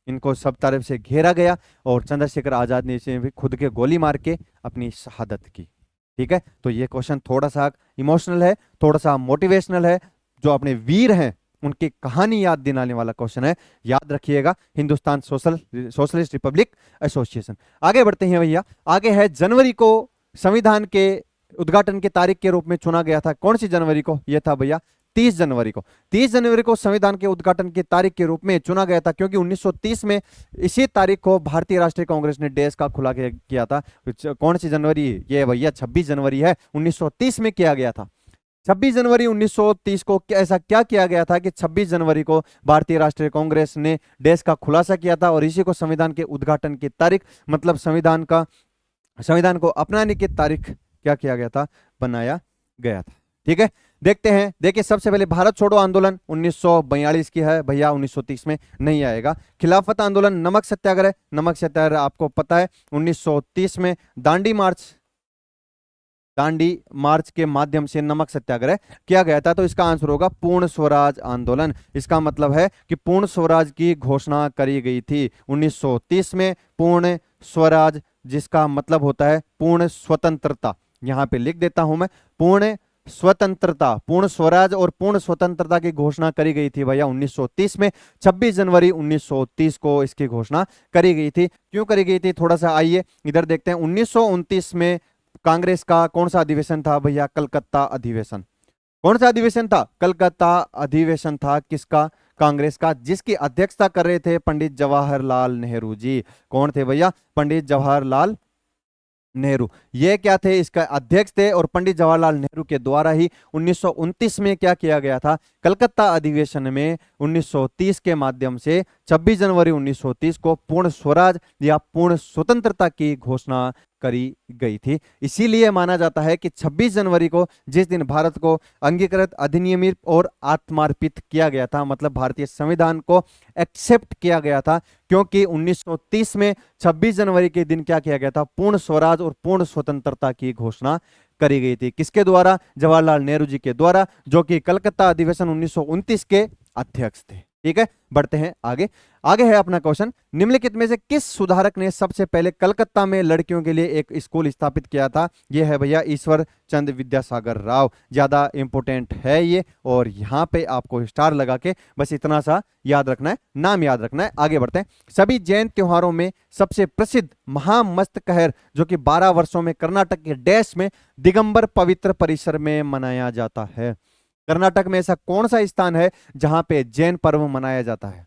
इनको सब तरफ से घेरा गया और चंद्रशेखर आजाद ने भी खुद के गोली मार के अपनी शहादत की। ठीक है, तो ये क्वेश्चन थोड़ा सा इमोशनल है, थोड़ा सा मोटिवेशनल है, जो अपने वीर हैं उनकी कहानी याद दिलाने वाला क्वेश्चन है, याद रखिएगा। Hindustan socialist Republic association. आगे बढ़ते हैं भैया। आगे है, जनवरी को संविधान के उद्घाटन की तारीख के रूप में चुना गया था। कौन सी जनवरी को? यह था भैया 30 जनवरी को। 30 जनवरी को संविधान के उद्घाटन की तारीख के रूप में चुना गया था, क्योंकि 1930 में इसी तारीख को भारतीय राष्ट्रीय कांग्रेस ने देश का खुला किया था। कौन सी जनवरी? ये भैया 26 जनवरी है, 1930 में किया गया था। 26 जनवरी 1930 को ऐसा क्या किया गया था कि 26 जनवरी को भारतीय राष्ट्रीय कांग्रेस ने देश का खुलासा किया था और इसी को संविधान के उद्घाटन की तारीख, मतलब संविधान को अपनाने की तारीख क्या किया गया था? बनाया गया था। ठीक है, देखते हैं। देखिए, सबसे पहले भारत छोड़ो आंदोलन 1942 की है भैया, 1930 में नहीं आएगा। खिलाफत आंदोलन, नमक सत्याग्रह, नमक सत्याग्रह आपको पता है 1930 में। दांडी मार्च के माध्यम से नमक सत्याग्रह किया गया था। तो इसका आंसर होगा पूर्ण स्वराज आंदोलन। इसका मतलब है कि पूर्ण स्वराज की घोषणा करी गई थी 1930 में। पूर्ण स्वराज, जिसका मतलब होता है पूर्ण स्वतंत्रता, यहां पे लिख देता हूं मैं, पूर्ण स्वतंत्रता, पूर्ण स्वराज और पूर्ण स्वतंत्रता की घोषणा करी गई थी भैया 1930 में। 26 जनवरी 1930 को इसकी घोषणा करी गई थी। क्यों करी गई थी? थोड़ा सा आइए इधर देखते हैं। 1929 में कांग्रेस का कौन सा अधिवेशन था भैया? कलकत्ता अधिवेशन। कौन सा अधिवेशन था? कलकत्ता अधिवेशन था। किसका? कांग्रेस का, जिसकी अध्यक्षता कर रहे थे पंडित जवाहरलाल नेहरू जी। कौन थे भैया? पंडित जवाहरलाल नेहरू, ये क्या थे? इसका अध्यक्ष थे। और पंडित जवाहरलाल नेहरू के द्वारा ही 1929 में क्या किया गया था? कलकत्ता अधिवेशन में 1930 के माध्यम से 26 जनवरी 1930 को पूर्ण स्वराज या पूर्ण स्वतंत्रता की घोषणा करी गई थी। इसीलिए माना जाता है कि 26 जनवरी को, जिस दिन भारत को अंगीकृत, अधिनियमित और आत्मार्पित किया गया था, मतलब भारतीय संविधान को एक्सेप्ट किया गया था, क्योंकि 1930 में 26 जनवरी के दिन क्या किया गया था? पूर्ण स्वराज और पूर्ण स्वतंत्रता की घोषणा करी गई थी। किसके द्वारा? जवाहरलाल नेहरू जी के द्वारा, जो कि कलकत्ता अधिवेशन 1929 के अध्यक्ष थे। ठीक है, बढ़ते हैं आगे। आगे है अपना क्वेश्चन, निम्नलिखित में से किस सुधारक ने सबसे पहले कलकत्ता में लड़कियों के लिए एक स्कूल स्थापित किया था? यह है भैया ईश्वर चंद्र विद्यासागर राव। ज्यादा इंपॉर्टेंट है ये, और यहां पे आपको स्टार लगा के बस इतना सा याद रखना है, नाम याद रखना है। आगे बढ़ते हैं। सभी जैन त्योहारों में सबसे प्रसिद्ध महामस्तकहर, जो कि 12 वर्षों में कर्नाटक के डैश में दिगंबर पवित्र परिसर में मनाया जाता है। कर्नाटक में ऐसा कौन सा स्थान है जहां पे जैन पर्व मनाया जाता है?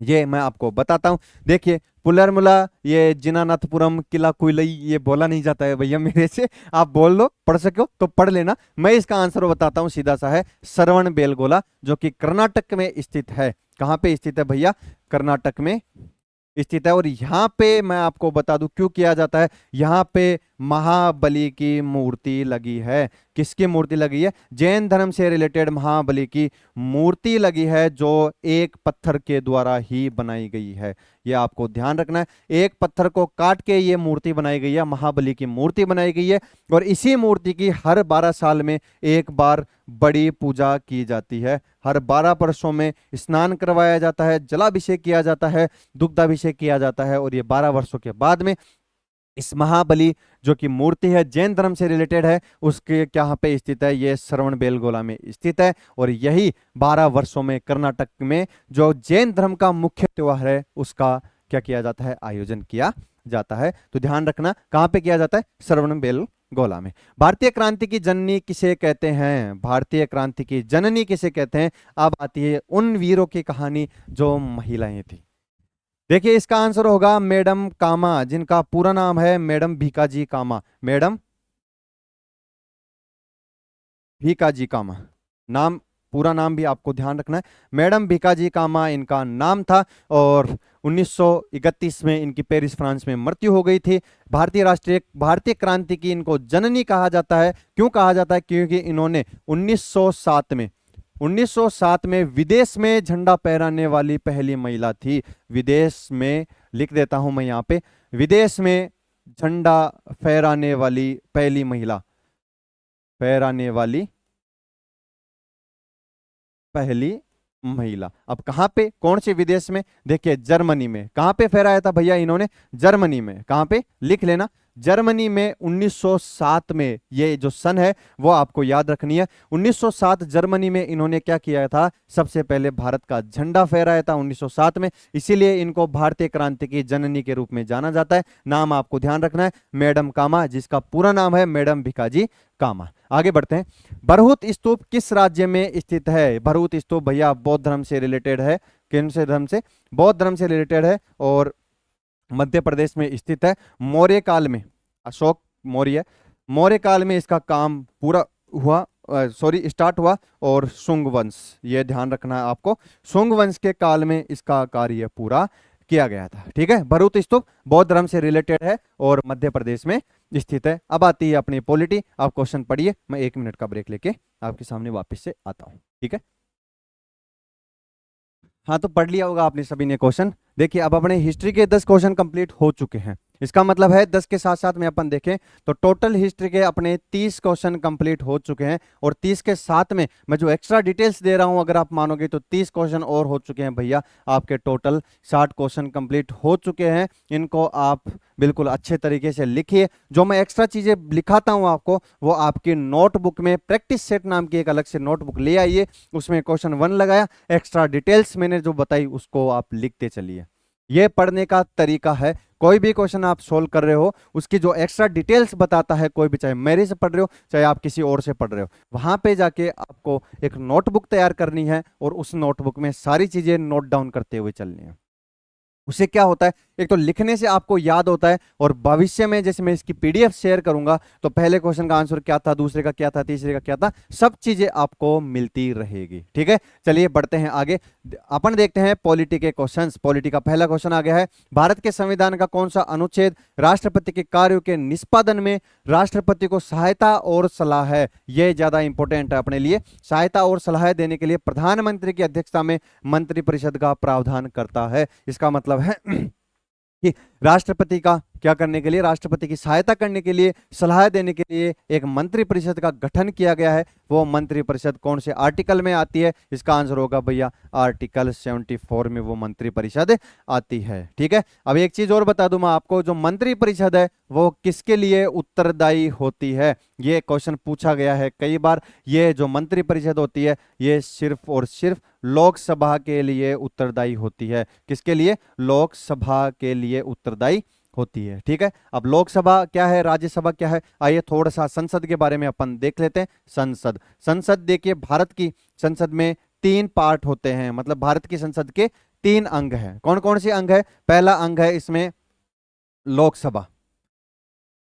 ये मैं आपको बताता हूं। देखिए, पुलरमुला, ये जिनानाथपुरम, किला कुलई, ये बोला नहीं जाता है भैया मेरे से, आप बोल लो, पढ़ सको तो पढ़ लेना। मैं इसका आंसर बताता हूं, सीधा सा है श्रवण बेलगोला, जो कि कर्नाटक में स्थित है। कहां पे स्थित है भैया? कर्नाटक में स्थित है। और यहाँ पे मैं आपको बता दूं क्यों किया जाता है, यहाँ पे महाबली की मूर्ति लगी है। किसकी मूर्ति लगी है? जैन धर्म से रिलेटेड महाबली की मूर्ति लगी है, जो एक पत्थर के द्वारा ही बनाई गई है। ये आपको ध्यान रखना है, एक पत्थर को काट के ये मूर्ति बनाई गई है, महाबली की मूर्ति बनाई गई है। और इसी मूर्ति की हर 12 साल में एक बार बड़ी पूजा की जाती है। हर 12 वर्षों में स्नान करवाया जाता है, जलाभिषेक किया जाता है, दुग्धाभिषेक किया जाता है। और ये 12 वर्षों के बाद में इस महाबली जो कि मूर्ति है, जैन धर्म से रिलेटेड है, उसके यहाँ पे स्थित है, ये श्रवण बेलगोला में स्थित है। और यही 12 वर्षों में कर्नाटक में जो जैन धर्म का मुख्य त्योहार है उसका क्या किया जाता है? आयोजन किया जाता है। तो ध्यान रखना कहां पे किया जाता है? श्रवण बेलगोला में। भारतीय क्रांति की जननी किसे कहते हैं? भारतीय क्रांति की जननी किसे कहते हैं? अब आती है उन वीरों की कहानी जो महिलाएं थी। देखिए इसका आंसर होगा मैडम कामा, जिनका पूरा नाम है मैडम भीकाजी कामा। मैडम भीकाजी कामा, नाम, पूरा नाम भी आपको ध्यान रखना है। मैडम भीकाजी कामा इनका नाम था। और 1931 में इनकी पेरिस फ्रांस में मृत्यु हो गई थी। भारतीय क्रांति की इनको जननी कहा जाता है। क्यों कहा जाता है? क्योंकि इन्होंने 1907 में विदेश में झंडा फहराने वाली पहली महिला थी। विदेश में, लिख देता हूं मैं यहाँ पे, विदेश में झंडा फहराने वाली पहली महिला, फहराने वाली पहली महिला। अब कहां पे, कौन से विदेश में? देखिए जर्मनी में। कहां पे फहराया था भैया इन्होंने? जर्मनी में। कहां पे? लिख लेना, जर्मनी में 1907 में। ये जो सन है वो आपको याद रखनी है। 1907 जर्मनी में इन्होंने क्या किया था? सबसे पहले भारत का झंडा फहराया था 1907 में। इसीलिए इनको भारतीय क्रांति की जननी के रूप में जाना जाता है। नाम आपको ध्यान रखना है, मैडम कामा, जिसका पूरा नाम है मैडम भिकाजी कामा। आगे बढ़ते हैं। भरहुत स्तूप किस राज्य में स्थित है? भरहुत स्तूप भैया बौद्ध धर्म से रिलेटेड है। किन से धर्म से? बौद्ध धर्म से रिलेटेड है और मध्य प्रदेश में स्थित है। मौर्य काल में, अशोक मौर्य काल में इसका काम पूरा हुआ, स्टार्ट हुआ। और शुंग वंश, ये ध्यान रखना है आपको, शुंग वंश के काल में इसका कार्य पूरा किया गया था। ठीक है, भरहुत स्तूप बौद्ध धर्म से रिलेटेड है और मध्य प्रदेश में स्थित है। अब आती है अपनी पॉलिटी। आप क्वेश्चन पढ़िए, मैं 1 मिनट का ब्रेक लेके आपके सामने वापस से आता हूं। ठीक है, हाँ तो पढ़ लिया होगा आपने सभी ने क्वेश्चन। देखिए अब अपने हिस्ट्री के 10 क्वेश्चन कंप्लीट हो चुके हैं। इसका मतलब है 10 के साथ साथ में अपन देखें तो टोटल हिस्ट्री के अपने 30 क्वेश्चन कंप्लीट हो चुके हैं। और 30 के साथ में मैं जो एक्स्ट्रा डिटेल्स दे रहा हूं, अगर आप मानोगे तो 30 क्वेश्चन और हो चुके हैं भैया। आपके टोटल 60 क्वेश्चन कंप्लीट हो चुके हैं। इनको आप बिल्कुल अच्छे तरीके से लिखिए। जो मैं एक्स्ट्रा चीजें लिखाता हूं आपको, वो आपकी नोटबुक में प्रैक्टिस सेट नाम की एक अलग से नोटबुक ले आइए। उसमें क्वेश्चन 1 लगाया, एक्स्ट्रा डिटेल्स मैंने जो बताई उसको आप लिखते चलिए। ये पढ़ने का तरीका है। कोई भी क्वेश्चन आप सोल्व कर रहे हो, उसकी जो एक्स्ट्रा डिटेल्स बताता है, कोई भी, चाहे मेरे से पढ़ रहे हो चाहे आप किसी और से पढ़ रहे हो, वहां पे जाके आपको एक नोटबुक तैयार करनी है और उस नोटबुक में सारी चीजें नोट डाउन करते हुए चलनी है। उससे क्या होता है, एक तो लिखने से आपको याद होता है, और भविष्य में जैसे मैं इसकी पीडीएफ शेयर करूंगा तो पहले क्वेश्चन का आंसर क्या था, दूसरे का क्या था, तीसरे का क्या था, सब चीजें आपको मिलती रहेगी। ठीक है, चलिए बढ़ते हैं आगे। अपन देखते हैं पॉलिटी के क्वेश्चंस। पॉलिटी का पहला क्वेश्चन आ गया है, भारत के संविधान का कौन सा अनुच्छेद राष्ट्रपति के कार्यों के निष्पादन में राष्ट्रपति को सहायता और सलाह है? यह ज्यादा इंपॉर्टेंट है अपने लिए। सहायता और सलाह देने के लिए प्रधानमंत्री की अध्यक्षता में मंत्रिपरिषद का प्रावधान करता है। इसका मतलब है कि राष्ट्रपति का क्या करने के लिए, राष्ट्रपति की सहायता करने के लिए, सलाह देने के लिए एक मंत्रिपरिषद का गठन किया गया है। वो मंत्रिपरिषद कौन से आर्टिकल में आती है? इसका आंसर होगा भैया आर्टिकल 74 में वो मंत्रिपरिषद आती है। ठीक है, अब एक चीज और बता दूं मैं आपको, जो मंत्रिपरिषद है वो किसके लिए उत्तरदायी होती है? ये क्वेश्चन पूछा गया है कई बार। ये जो मंत्रिपरिषद होती है ये सिर्फ और सिर्फ लोकसभा के लिए उत्तरदायी होती है। किसके लिए? लोकसभा के लिए उत्तरदायी होती है। ठीक है, अब लोकसभा क्या है, राज्यसभा क्या है, आइए थोड़ा सा संसद के बारे में अपन देख लेते हैं। संसद देखिए, भारत की संसद में 3 पार्ट होते हैं, मतलब भारत की संसद के 3 अंग हैं। कौन कौन से अंग है? पहला अंग है इसमें लोकसभा।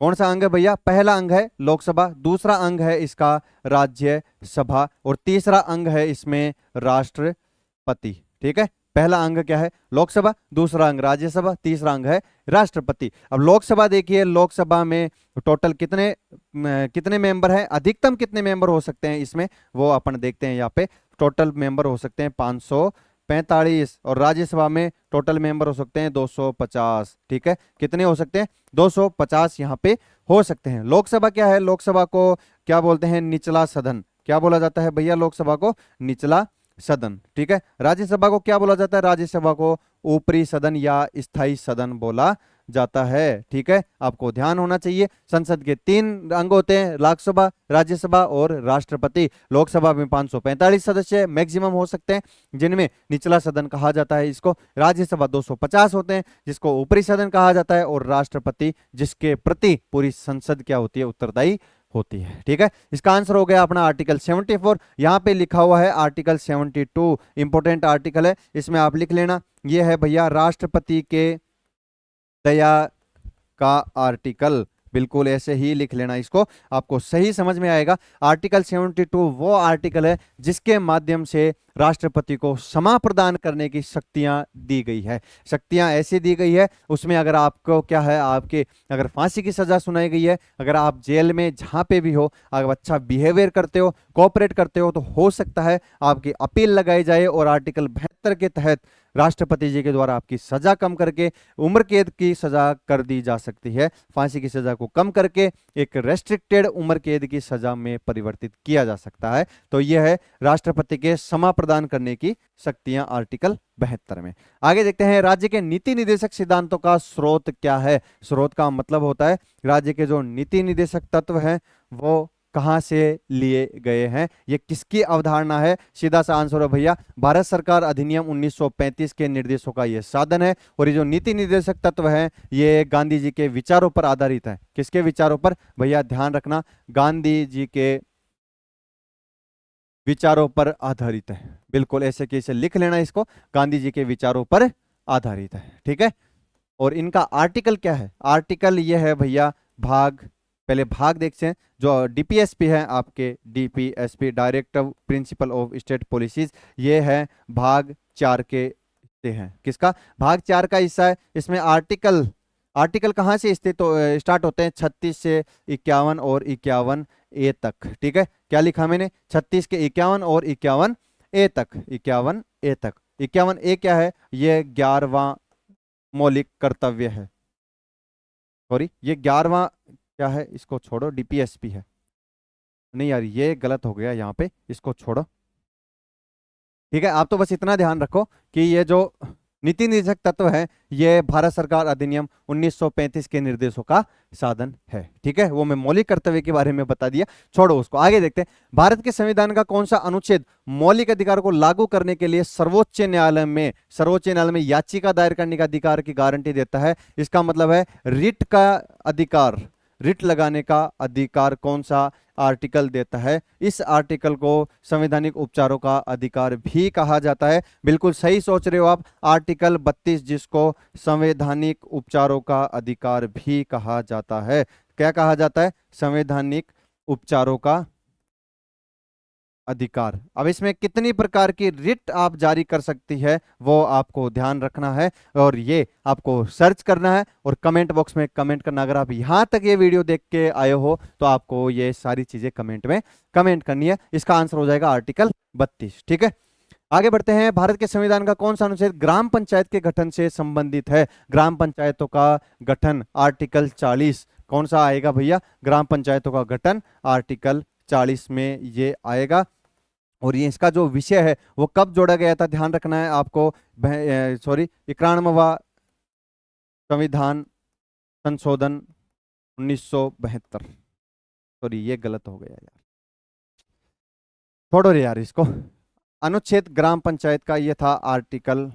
कौन सा अंग है भैया? पहला अंग है लोकसभा, दूसरा अंग है इसका राज्यसभा, और तीसरा अंग है इसमें राष्ट्रपति। ठीक है, पहला अंग क्या है? लोकसभा, दूसरा अंग राज्यसभा, तीसरा अंग है राष्ट्रपति। अब लोकसभा देखिए, लोकसभा में टोटल कितने मेंबर हैं, अधिकतम कितने मेंबर हो सकते हैं इसमें, वो अपन देखते हैं। यहाँ पे टोटल मेंबर हो सकते हैं 545, और राज्यसभा में टोटल मेंबर हो सकते हैं 250। ठीक है, कितने हो सकते हैं? 250 यहाँ पे हो सकते हैं। लोकसभा क्या है? लोकसभा को क्या बोलते हैं? निचला सदन। क्या बोला जाता है भैया? लोकसभा को निचला सदन। ठीक है, राज्यसभा को क्या बोला जाता है? राज्यसभा को ऊपरी सदन या स्थायी सदन बोला जाता है। ठीक है, आपको ध्यान होना चाहिए। संसद के 3 अंग होते हैं, लोकसभा, राज्यसभा और राष्ट्रपति। लोकसभा में 545 सदस्य मैक्सिमम हो सकते हैं, जिनमें निचला सदन कहा जाता है इसको। राज्यसभा 250 होते हैं, जिसको ऊपरी सदन कहा जाता है, और राष्ट्रपति जिसके प्रति पूरी संसद क्या होती है? उत्तरदायी होती है। ठीक है, इसका आंसर हो गया अपना आर्टिकल 74। यहां पे लिखा हुआ है आर्टिकल 72, इंपॉर्टेंट आर्टिकल है, इसमें आप लिख लेना। ये है भैया राष्ट्रपति के दया का आर्टिकल, बिल्कुल ऐसे ही लिख लेना इसको, आपको सही समझ में आएगा। आर्टिकल 72 वो आर्टिकल है जिसके माध्यम से राष्ट्रपति को क्षमा प्रदान करने की शक्तियां दी गई है। शक्तियां ऐसी दी गई है, उसमें अगर आपको क्या है, आपके अगर फांसी की सजा सुनाई गई है, अगर आप जेल में जहां पे भी हो, अगर अच्छा बिहेवियर करते हो, कोऑपरेट करते हो, तो हो सकता है आपकी अपील लगाई जाए और आर्टिकल 72 के तहत राष्ट्रपति जी के द्वारा आपकी सजा कम करके उम्र कैद की सजा कर दी जा सकती है। फांसी की सजा को कम करके एक रेस्ट्रिक्टेड उम्र कैद की सजा में परिवर्तित किया जा सकता है। तो यह है राष्ट्रपति के क्षमा प्रदान करने की शक्तियां आर्टिकल 72 में। आगे देखते हैं, राज्य के नीति निदेशक सिद्धांतों का स्रोत क्या है? स्रोत का मतलब होता है राज्य के जो नीति निदेशक तत्व हैं वो कहां से लिए गए हैं, ये किसकी अवधारणा है? सीधा सा आंसर है भैया, भारत सरकार अधिनियम 1935 के निर्देशों का ये साधन है। और ये जो नीति निर्देशक तत्व है ये गांधी जी के विचारों पर आधारित है। किसके विचारों पर भैया? ध्यान रखना, गांधी जी के विचारों पर आधारित है। बिल्कुल ऐसे कैसे लिख लेना इसको, गांधी जी के विचारों पर आधारित है। ठीक है, और इनका आर्टिकल क्या है? आर्टिकल ये है भैया भाग, पहले भाग देखते हैं। जो डीपीएसपी है आपके, DPSP directive principle of state policies, ये है भाग 4 के हिस्से हैं। किसका? भाग 4 का हिस्सा है। इसमें आर्टिकल कहाँ से स्थित स्टार्ट होते हैं? 36 से 51 और 51 ए तक। ठीक है, क्या लिखा मैंने? 36 के 51 और 51 ए तक। 51 ए तक, 51 ए क्या है? ये 11वां मौलिक कर्तव्य है। सॉरी, ये 11वां क्या है? इसको छोड़ो, डीपीएसपी है। नहीं यार, ये गलत हो गया यहाँ पे, इसको छोड़ो। ठीक है, आप तो बस इतना ध्यान रखो कि ये जो नीति निदेशक तत्व है ये भारत सरकार अधिनियम 1935 के निर्देशों का साधन है। ठीक है, वो मैं मौलिक कर्तव्य के बारे में बता दिया, छोड़ो उसको। आगे देखते हैं, भारत के संविधान का कौन सा अनुच्छेद मौलिक अधिकार को लागू करने के लिए सर्वोच्च न्यायालय में याचिका दायर करने का अधिकार की गारंटी देता है? इसका मतलब है रिट का अधिकार, रिट लगाने का अधिकार कौन सा आर्टिकल देता है? इस आर्टिकल को संवैधानिक उपचारों का अधिकार भी कहा जाता है। बिल्कुल सही सोच रहे हो आप, आर्टिकल 32 जिसको संवैधानिक उपचारों का अधिकार भी कहा जाता है। क्या कहा जाता है? संवैधानिक उपचारों का अधिकार। अब इसमें कितनी प्रकार की रिट आप जारी कर सकती है वो आपको ध्यान रखना है, और ये आपको सर्च करना है और कमेंट बॉक्स में कमेंट करना। अगर आप यहां तक ये वीडियो देख के आए हो तो आपको ये सारी चीजें कमेंट में कमेंट करनी है। इसका आंसर हो जाएगा आर्टिकल 32। ठीक है, आगे बढ़ते हैं। भारत के संविधान का कौन सा अनुच्छेद ग्राम पंचायत के गठन से संबंधित है? ग्राम पंचायतों का गठन, आर्टिकल 40। कौन सा आएगा भैया? ग्राम पंचायतों का गठन आर्टिकल 40 में ये आएगा। और ये इसका जो विषय है वो कब जोड़ा गया था, ध्यान रखना है आपको। सॉरी, 91वां संविधान संशोधन 1972। सॉरी, ये गलत हो गया यार, छोड़ो रे यार इसको। अनुच्छेद ग्राम पंचायत का ये था आर्टिकल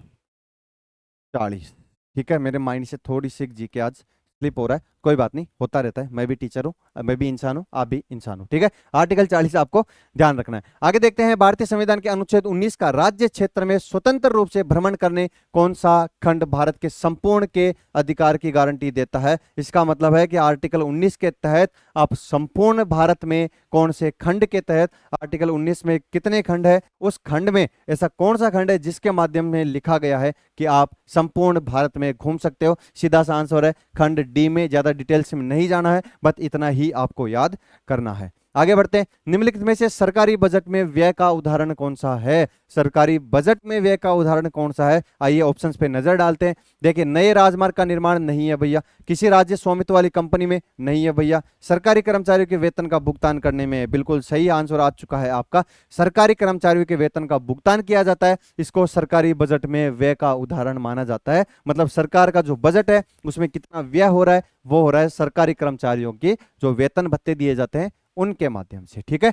40। ठीक है, मेरे माइंड से थोड़ी सी जीके आज स्लिप हो रहा है, कोई बात नहीं, होता रहता है। मैं भी टीचर हूँ, मैं भी इंसान हूँ, आप भी इंसान हो। ठीक है, आर्टिकल 40 आपको ध्यान रखना है। आगे देखते हैं, भारतीय संविधान के अनुच्छेद 19 का राज्य क्षेत्र में स्वतंत्र रूप से भ्रमण करने कौन सा खंड भारत के संपूर्ण के अधिकार की गारंटी देता है? इसका मतलब है कि आर्टिकल 19 के तहत आप संपूर्ण भारत में कौन से खंड के तहत, आर्टिकल 19 में कितने खंड है, उस खंड में ऐसा कौन सा खंड है जिसके माध्यम में लिखा गया है कि आप संपूर्ण भारत में घूम सकते हो। सीधा सा आंसर है खंड डी में। ज्यादा डिटेल्स में नहीं जाना है, बस इतना ही आपको याद करना है। आगे बढ़ते हैं। निम्नलिखित में से सरकारी बजट में व्यय का उदाहरण कौन सा है? सरकारी बजट में व्यय का उदाहरण कौन सा है? आइए ऑप्शंस पे नजर डालते हैं। देखिए, नए राजमार्ग का निर्माण नहीं है भैया। किसी राज्य स्वामित्व वाली कंपनी में नहीं है भैया। सरकारी कर्मचारियों के वेतन का भुगतान करने में, बिल्कुल सही आंसर आ चुका है आपका। सरकारी कर्मचारियों के वेतन का भुगतान किया जाता है, इसको सरकारी बजट में व्यय का उदाहरण माना जाता है। मतलब सरकार का जो बजट है उसमें कितना व्यय हो रहा है, वो हो रहा है सरकारी कर्मचारियों की जो वेतन भत्ते दिए जाते हैं उनके माध्यम से। ठीक है,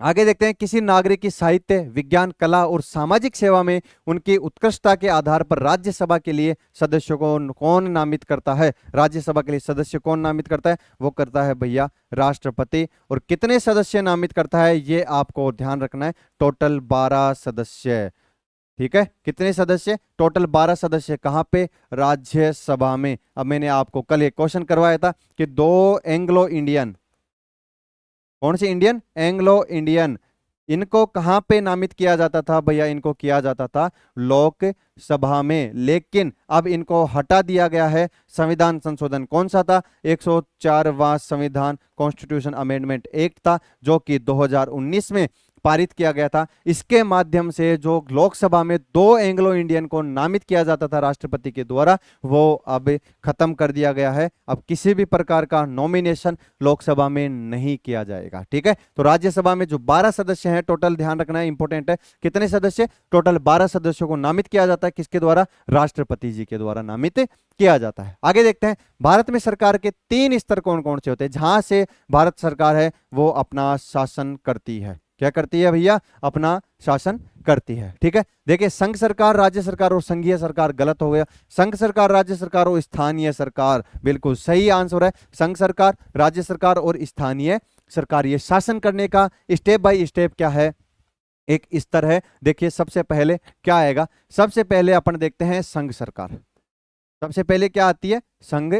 आगे देखते हैं। किसी नागरिक की साहित्य, विज्ञान, कला और सामाजिक सेवा में उनकी उत्कृष्टता के आधार पर राज्यसभा के लिए सदस्यों को कौन नामित करता है? राज्यसभा के लिए सदस्य कौन नामित करता है? वो करता है भैया राष्ट्रपति। और कितने सदस्य नामित करता है ये आपको ध्यान रखना है। टोटल 12 सदस्य। ठीक है, कितने सदस्य? टोटल 12 सदस्य। कहां पे? राज्यसभा में। अब मैंने आपको कल एक क्वेश्चन करवाया था कि 2 एंग्लो इंडियन, कौन सी इंडियन? एंग्लो इंडियन, इनको कहां पे नामित किया जाता था भैया? इनको किया जाता था लोकसभा में। लेकिन अब इनको हटा दिया गया है। संविधान संशोधन कौन सा था? 104वां संविधान कॉन्स्टिट्यूशन अमेंडमेंट एक्ट था, जो कि 2019 में पारित किया गया था। इसके माध्यम से जो लोकसभा में 2 एंग्लो इंडियन को नामित किया जाता था राष्ट्रपति के द्वारा, वो अब खत्म कर दिया गया है। अब किसी भी प्रकार का नॉमिनेशन लोकसभा में नहीं किया जाएगा। ठीक है, तो राज्यसभा में जो 12 सदस्य हैं टोटल, ध्यान रखना है, इंपॉर्टेंट है। कितने सदस्य? टोटल 12 सदस्यों को नामित किया जाता है। किसके द्वारा? राष्ट्रपति जी के द्वारा नामित किया जाता है। आगे देखते हैं। भारत में सरकार के 3 स्तर कौन कौन से होते हैं जहां से भारत सरकार है वो अपना शासन करती है? क्या करती है भैया? अपना शासन करती है। ठीक है, देखिए, संघ सरकार, राज्य सरकार और संघीय सरकार गलत हो गया। संघ सरकार, राज्य सरकार और स्थानीय सरकार, बिल्कुल सही आंसर है। संघ सरकार, राज्य सरकार और स्थानीय सरकार, ये शासन करने का स्टेप बाय स्टेप क्या है, एक स्तर है। देखिए, सबसे पहले क्या आएगा? सबसे पहले अपन देखते हैं संघ सरकार। सबसे पहले क्या आती है? संघ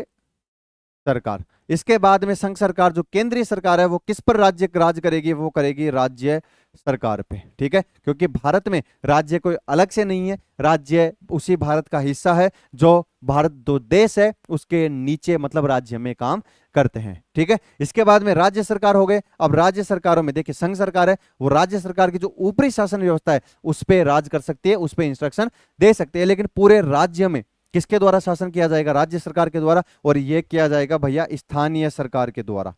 सरकार। इसके बाद में संघ सरकार, जो केंद्रीय सरकार है, वो किस पर राज करेगी? वो करेगी राज्य सरकार पे। ठीक है, क्योंकि भारत में राज्य कोई अलग से नहीं है, राज्य उसी भारत का हिस्सा है जो भारत जो देश है उसके नीचे, मतलब राज्य में काम करते हैं। ठीक है, इसके बाद में राज्य सरकार हो गए। अब राज्य सरकारों में देखिए, संघ सरकार है, वो राज्य सरकार की जो ऊपरी शासन व्यवस्था है उस पर राज कर सकती है, उस पर इंस्ट्रक्शन दे सकती है। लेकिन पूरे राज्य में किसके द्वारा शासन किया जाएगा? राज्य सरकार के द्वारा। और यह किया जाएगा भैया स्थानीय सरकार के द्वारा।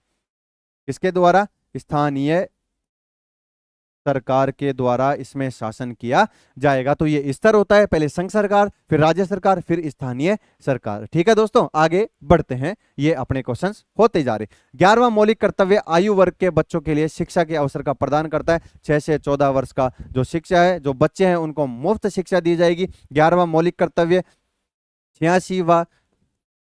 किसके द्वारा? स्थानीय सरकार के द्वारा इसमें शासन किया जाएगा। तो ये स्तर होता है, पहले संघ सरकार, फिर राज्य सरकार, फिर स्थानीय सरकार। ठीक है दोस्तों, आगे बढ़ते हैं। ये अपने क्वेश्चंस होते जा रहे। 11वां मौलिक कर्तव्य आयु वर्ग के बच्चों के लिए शिक्षा के अवसर का प्रदान करता है। 6 से 14 वर्ष का जो शिक्षा है, जो बच्चे हैं उनको मुफ्त शिक्षा दी जाएगी। 11वां मौलिक कर्तव्य 86वां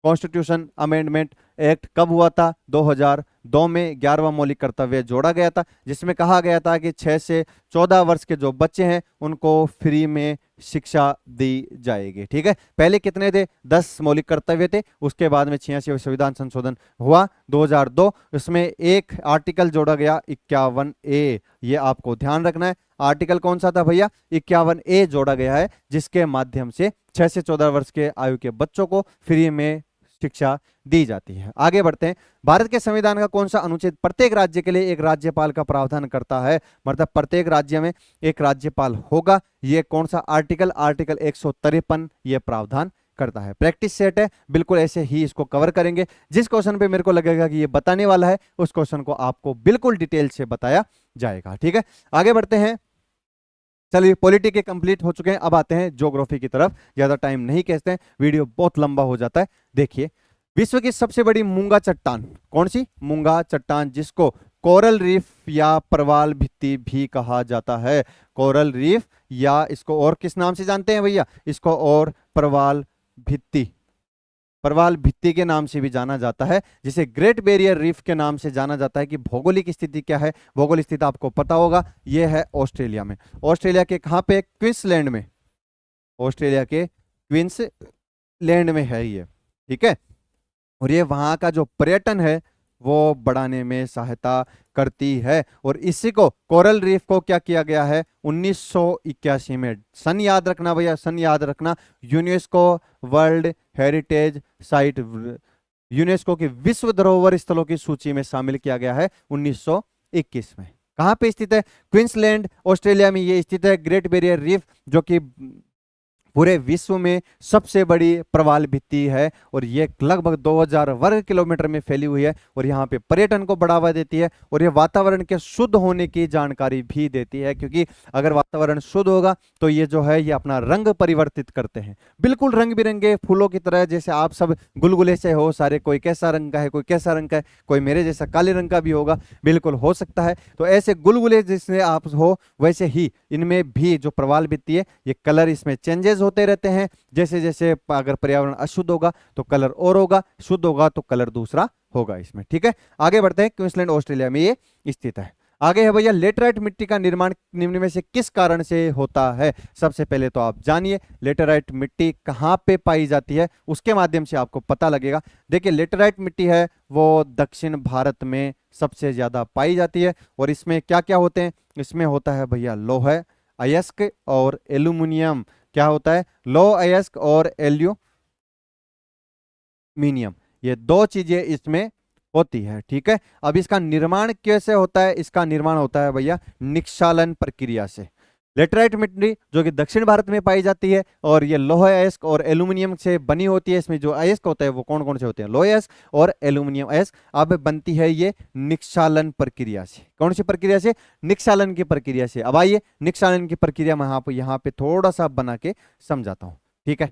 कॉन्स्टिट्यूशन अमेंडमेंट एक्ट कब हुआ था? 2002 में 11वां मौलिक कर्तव्य जोड़ा गया था, जिसमें कहा गया था कि 6 से 14 वर्ष के जो बच्चे हैं उनको फ्री में शिक्षा दी जाएगी। ठीक है, पहले कितने थे? 10 मौलिक कर्तव्य थे। उसके बाद में 86वां संविधान संशोधन हुआ 2002, उसमें एक आर्टिकल जोड़ा गया 51A। ये आपको ध्यान रखना है। आर्टिकल कौन सा था भैया? 51A जोड़ा गया है, जिसके माध्यम से 6 से 14 वर्ष के आयु के बच्चों को फ्री में शिक्षा दी जाती है। आगे बढ़ते हैं। भारत के संविधान का कौन सा अनुच्छेद प्रत्येक राज्य के लिए एक राज्यपाल का प्रावधान करता है? मतलब प्रत्येक राज्य में एक राज्यपाल होगा। ये कौन सा आर्टिकल? आर्टिकल 153 ये प्रावधान करता है। प्रैक्टिस सेट है, बिल्कुल ऐसे ही इसको कवर करेंगे। जिस क्वेश्चन पे मेरे को लगेगा कि ये बताने वाला है, उस क्वेश्चन को आपको बिल्कुल डिटेल से बताया जाएगा। ठीक है, आगे बढ़ते हैं। चलिए, पॉलिटी के कंप्लीट हो चुके हैं, अब आते हैं ज्योग्राफी की तरफ। ज्यादा टाइम नहीं खींचते हैं, वीडियो बहुत लंबा हो जाता है। देखिए, विश्व की सबसे बड़ी मूंगा चट्टान कौन सी? मूंगा चट्टान, जिसको कोरल रीफ या प्रवाल भित्ति भी कहा जाता है। कोरल रीफ, या इसको और किस नाम से जानते हैं भैया? इसको और प्रवाल भित्ति, प्रवाल भित्ति के नाम से भी जाना जाता है, जिसे ग्रेट बैरियर रीफ के नाम से जाना जाता है। कि भौगोलिक स्थिति क्या है? भौगोलिक स्थिति आपको पता होगा, यह है ऑस्ट्रेलिया में। ऑस्ट्रेलिया के कहां पे? क्वींसलैंड में। ऑस्ट्रेलिया के क्वींसलैंड में है ये। ठीक है, और ये वहां का जो पर्यटन है वो बढ़ाने में सहायता करती है। और इसी को कोरल रीफ को क्या किया गया है 1981 में, सन याद रखना भैया, सन याद रखना, UNESCO world heritage site, UNESCO की विश्व धरोहर स्थलों की सूची में शामिल किया गया है 1921 में। कहां पे स्थित है? क्वींसलैंड ऑस्ट्रेलिया में ये स्थित है। ग्रेट बैरियर रीफ जो कि पूरे विश्व में सबसे बड़ी प्रवाल भित्ति है और ये लगभग 2000 वर्ग किलोमीटर में फैली हुई है और यहाँ पे पर्यटन को बढ़ावा देती है और ये वातावरण के शुद्ध होने की जानकारी भी देती है, क्योंकि अगर वातावरण शुद्ध होगा तो ये जो है ये अपना रंग परिवर्तित करते हैं, बिल्कुल रंग बिरंगे फूलों की तरह। जैसे आप सब गुलगुले से हो सारे, कोई कैसा रंग का है, कोई कैसा रंग का है, कोई मेरे जैसा काले रंग का भी होगा, बिल्कुल हो सकता है। तो ऐसे गुलगुले जिससे आप हो वैसे ही इनमें भी जो प्रवाल भित्ति है ये कलर इसमें चेंजेस होते रहते हैं। जैसे जैसे अगर पर्यावरण अशुद्ध होगा तो कलर और होगा, शुद्ध होगा तो कलर दूसरा होगा इसमें। ठीक है, आगे बढ़ते हैं। क्वींसलैंड ऑस्ट्रेलिया में ये स्थित है। आगे है भैया, लेटराइट मिट्टी का निर्माण निम्न में से किस कारण से होता है? सबसे पहले तो आप जानिए लेटराइट मिट्टी कहां पे पाई जाती है, उसके माध्यम से आपको पता लगेगा। देखिए लेटराइट मिट्टी है वो दक्षिण भारत में सबसे ज्यादा पाई जाती है और इसमें क्या क्या होते हैं? इसमें होता है भैया लौह अयस्क और एल्यूमिनियम। क्या होता है? लौह अयस्क और एल्यूमिनियम, ये दो चीजें इसमें होती है। ठीक है, अब इसका निर्माण कैसे होता है? इसका निर्माण होता है भैया निक्षालन प्रक्रिया से। लेटराइट मिट्टी जो कि दक्षिण भारत में पाई जाती है और ये लौह अयस्क और एल्यूमिनियम से बनी होती है। इसमें जो अयस्क होता है वो कौन कौन से होते हैं? लौह अयस्क और एल्यूमिनियम अयस्क। अब बनती है ये निक्षालन प्रक्रिया से। कौन सी प्रक्रिया से? निक्षालन की प्रक्रिया से। अब आइए निक्षालन की प्रक्रिया मैं यहाँ पे थोड़ा सा बना के समझाता हूँ। ठीक है,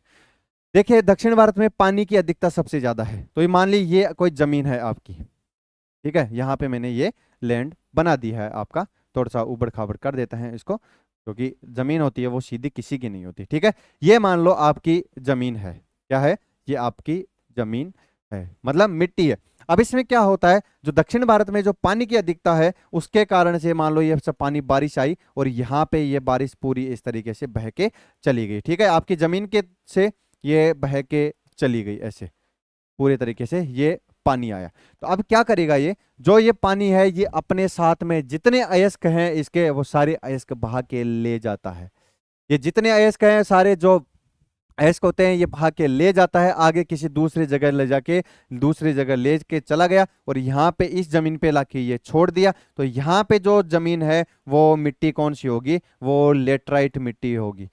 देखिए दक्षिण भारत में पानी की अधिकता सबसे ज्यादा है। तो ये मान ली ये कोई जमीन है आपकी, ठीक है, यहाँ पे मैंने ये लैंड बना दी है आपका, थोड़ा सा उबड़ खाबड़ कर देते हैं इसको, क्योंकि जमीन होती है वो सीधी किसी की नहीं होती। ठीक है, ये मान लो आपकी जमीन है। क्या है? ये आपकी जमीन है, मतलब मिट्टी है। अब इसमें क्या होता है, जो दक्षिण भारत में जो पानी की अधिकता है उसके कारण से मान लो ये सब पानी बारिश आई और यहाँ पे ये बारिश पूरी इस तरीके से बह के चली गई। ठीक है, आपकी जमीन के से ये बह के चली गई, ऐसे पूरे तरीके से ये पानी आया। तो अब क्या करेगा ये, जो ये पानी है ये अपने साथ में जितने अयस्क हैं इसके वो सारे अयस्क बहा के ले जाता है। ये जितने अयस्क हैं सारे जो अयस्क होते हैं ये बहा के ले जाता है, आगे किसी दूसरी जगह ले जाके दूसरी जगह ले के चला गया और यहाँ पे इस जमीन पे लाके ये छोड़ दिया। तो यहाँ पे जो जमीन है वो मिट्टी कौन सी होगी? वो लेटराइट मिट्टी होगी।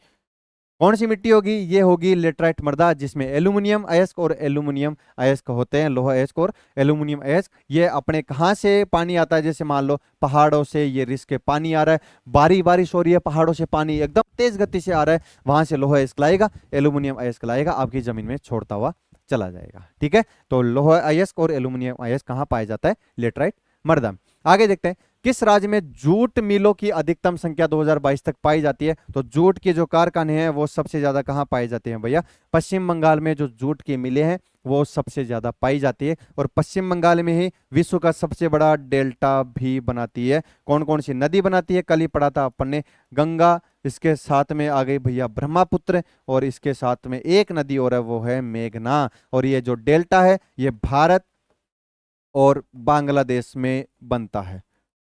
कौन सी मिट्टी होगी? ये होगी लेटराइट मृदा, जिसमें एल्यूमिनियम अयस्क और एल्यूमिनियम अयस्क होते हैं, लोहा अयस्क और एल्यूमिनियम अयस्क। ये अपने कहाँ से पानी आता है? जैसे मान लो पहाड़ों से ये रिस के पानी आ रहा है, बारिश हो रही है, पहाड़ों से पानी एकदम तेज गति से आ रहा है, वहां से लोहा अयस्क लाएगा, एल्यूमिनियम अयस्क लाएगा, आपकी जमीन में छोड़ता हुआ चला जाएगा। ठीक है, तो लोहा अयस्क और एल्यूमिनियम अयस्क कहाँ पाया जाता है? लेटराइट मृदा। आगे देखते हैं, किस राज्य में जूट मिलों की अधिकतम संख्या 2022 तक पाई जाती है? तो जूट के जो कारखाने हैं वो सबसे ज्यादा कहाँ पाए जाते हैं भैया? पश्चिम बंगाल में जो जूट की मिलें हैं वो सबसे ज्यादा पाई जाती है और पश्चिम बंगाल में ही विश्व का सबसे बड़ा डेल्टा भी बनाती है। कौन कौन सी नदी बनाती है? कल ही पढ़ा था अपन ने, गंगा, इसके साथ में आ गई भैया ब्रह्मपुत्र और इसके साथ में एक नदी और है वो है मेघना। और ये जो डेल्टा है ये भारत और बांग्लादेश में बनता है।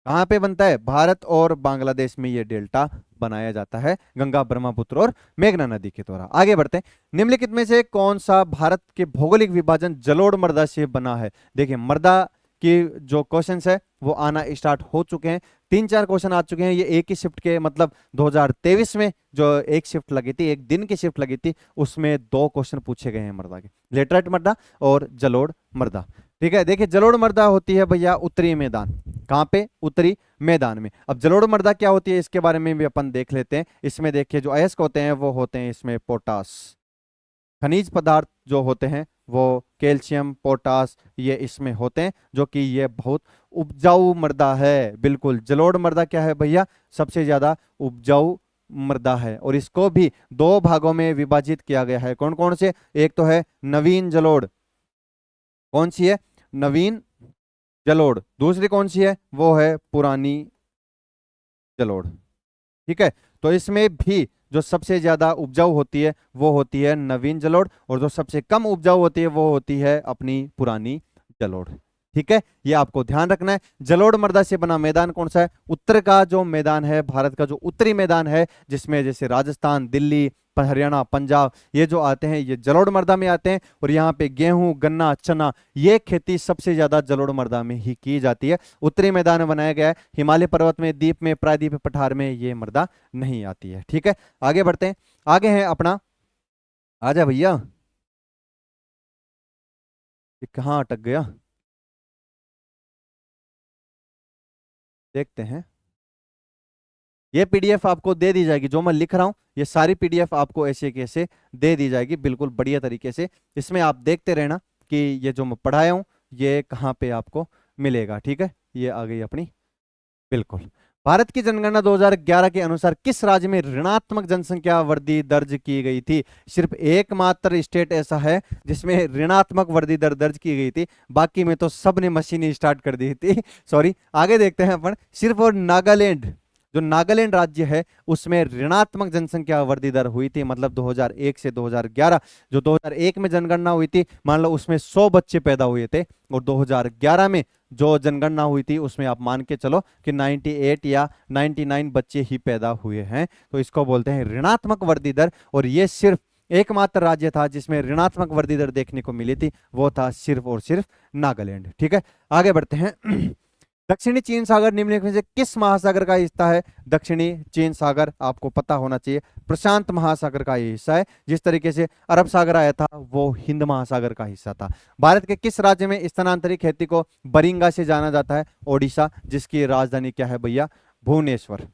कहाँ पे बनता है? भारत और बांग्लादेश में ये डेल्टा बनाया जाता है, गंगा, ब्रह्मपुत्र और मेघना नदी के द्वारा। आगे बढ़ते हैं, निम्नलिखित में से कौन सा भारत के भौगोलिक विभाजन जलोढ़ मृदा से बना है? देखिए मृदा की जो क्वेश्चंस है वो आना स्टार्ट हो चुके हैं, 3-4 क्वेश्चन आ चुके हैं। ये एक ही शिफ्ट के, मतलब 2023 में जो एक शिफ्ट लगी थी, एक दिन की शिफ्ट लगी थी, उसमें 2 क्वेश्चन पूछे गए हैं मृदा के, लेटराइट मृदा और जलोढ़ मृदा। ठीक है, देखिए जलोढ़ मृदा होती है भैया उत्तरी मैदान। कहाँ पे? उत्तरी मैदान में। अब जलोढ़ मृदा क्या होती है इसके बारे में भी अपन देख लेते हैं। इसमें देखिए जो अयस्क होते हैं वो होते हैं इसमें पोटास, खनिज पदार्थ जो होते हैं वो कैल्शियम, पोटास, ये इसमें होते हैं, जो कि ये बहुत उपजाऊ मृदा है। बिल्कुल, जलोढ़ मृदा क्या है भैया? सबसे ज्यादा उपजाऊ मृदा है और इसको भी 2 भागों में विभाजित किया गया है। कौन कौन से? एक तो है नवीन जलोढ़, कौन सी है? नवीन जलोढ़। दूसरी कौन सी है? वो है पुरानी जलोढ़। ठीक है, तो इसमें भी जो सबसे ज्यादा उपजाऊ होती है वो होती है नवीन जलोढ़ और जो सबसे कम उपजाऊ होती है वो होती है अपनी पुरानी जलोढ़। ठीक है, ये आपको ध्यान रखना है। जलोढ़ मृदा से बना मैदान कौन सा है? उत्तर का जो मैदान है, भारत का जो उत्तरी मैदान है, जिसमें जैसे राजस्थान, दिल्ली, हरियाणा, पंजाब, ये जो आते हैं ये जलोढ़ मृदा में आते हैं। और यहाँ पे गेहूं, गन्ना, चना, ये खेती सबसे ज्यादा जलोढ़ मृदा में ही की जाती है। उत्तरी मैदान में बनाया गया है। हिमालय पर्वत में, द्वीप में, प्रायद्वीप पठार में ये मृदा नहीं आती है। ठीक है, आगे बढ़ते हैं। आगे है अपना, आजा भैया, ये कहाँ अटक गया, देखते हैं। ये पीडीएफ आपको दे दी जाएगी, जो मैं लिख रहा हूं ये सारी पीडीएफ आपको ऐसे कैसे दे दी जाएगी, बिल्कुल बढ़िया तरीके से। इसमें आप देखते रहना कि ये जो मैं पढ़ाया हूं ये कहाँ पे आपको मिलेगा। ठीक है, ये आ गई अपनी, बिल्कुल। भारत की जनगणना 2011 के अनुसार किस राज्य में ऋणात्मक जनसंख्या वृद्धि दर्ज की गई थी? सिर्फ एकमात्र स्टेट ऐसा है जिसमें ऋणात्मक वृद्धि दर दर्ज की गई थी, बाकी में तो सबने मशीनें स्टार्ट कर दी थी। सॉरी, आगे देखते हैं अपन। सिर्फ और नागालैंड, जो नागालैंड राज्य है उसमें ऋणात्मक जनसंख्या वृद्धि दर हुई थी, मतलब 2001 से 2011। जो 2001 में जनगणना हुई थी, मान लो उसमें 100 बच्चे पैदा हुए थे, और 2011 में जो जनगणना हुई थी उसमें आप मान के चलो कि 98 या 99 बच्चे ही पैदा हुए हैं। तो इसको बोलते हैं ऋणात्मक वृद्धि दर। और ये सिर्फ एकमात्र राज्य था जिसमें ऋणात्मक वृद्धि दर देखने को मिली थी, वो था सिर्फ और सिर्फ नागालैंड। ठीक है, आगे बढ़ते हैं। दक्षिणी चीन सागर निम्नलिखित में से किस महासागर का हिस्सा है? दक्षिणी चीन सागर आपको पता होना चाहिए, प्रशांत महासागर का ये हिस्सा है। जिस तरीके से अरब सागर आया था वो हिंद महासागर का हिस्सा था। भारत के किस राज्य में स्थानांतरित खेती को बरिंगा से जाना जाता है? ओडिशा, जिसकी राजधानी क्या है भैया? भुवनेश्वर।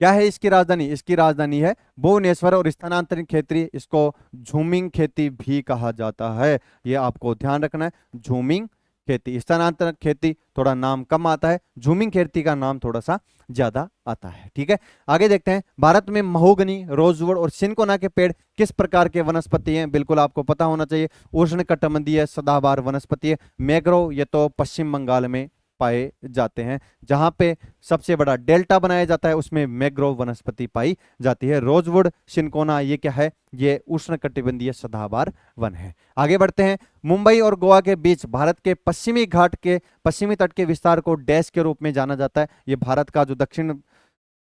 क्या है इसकी राजधानी? इसकी राजधानी है भुवनेश्वर। और स्थानांतरित खेती, इसको झूमिंग खेती भी कहा जाता है, ये आपको ध्यान रखना है। झूमिंग खेती, स्थानांतरण खेती थोड़ा नाम कम आता है, झूमिंग खेती का नाम थोड़ा सा ज्यादा आता है। ठीक है, आगे देखते हैं। भारत में महोगनी, रोजवुड और सिनकोना के पेड़ किस प्रकार के वनस्पति हैं? बिल्कुल आपको पता होना चाहिए, उष्णकटिबंधीय सदाबहार वनस्पति है। मैग्रोव ये तो पश्चिम बंगाल में पाए जाते हैं, जहां पे सबसे बड़ा डेल्टा बनाया जाता है उसमें मैग्रोव वनस्पति पाई जाती है। रोजवुड, सिनकोना ये क्या है? ये उष्णकटिबंधीय सदाबहार वन है। आगे बढ़ते हैं। मुंबई और गोवा के बीच भारत के पश्चिमी घाट के पश्चिमी तट के विस्तार को डैश के रूप में जाना जाता है। ये भारत का जो दक्षिण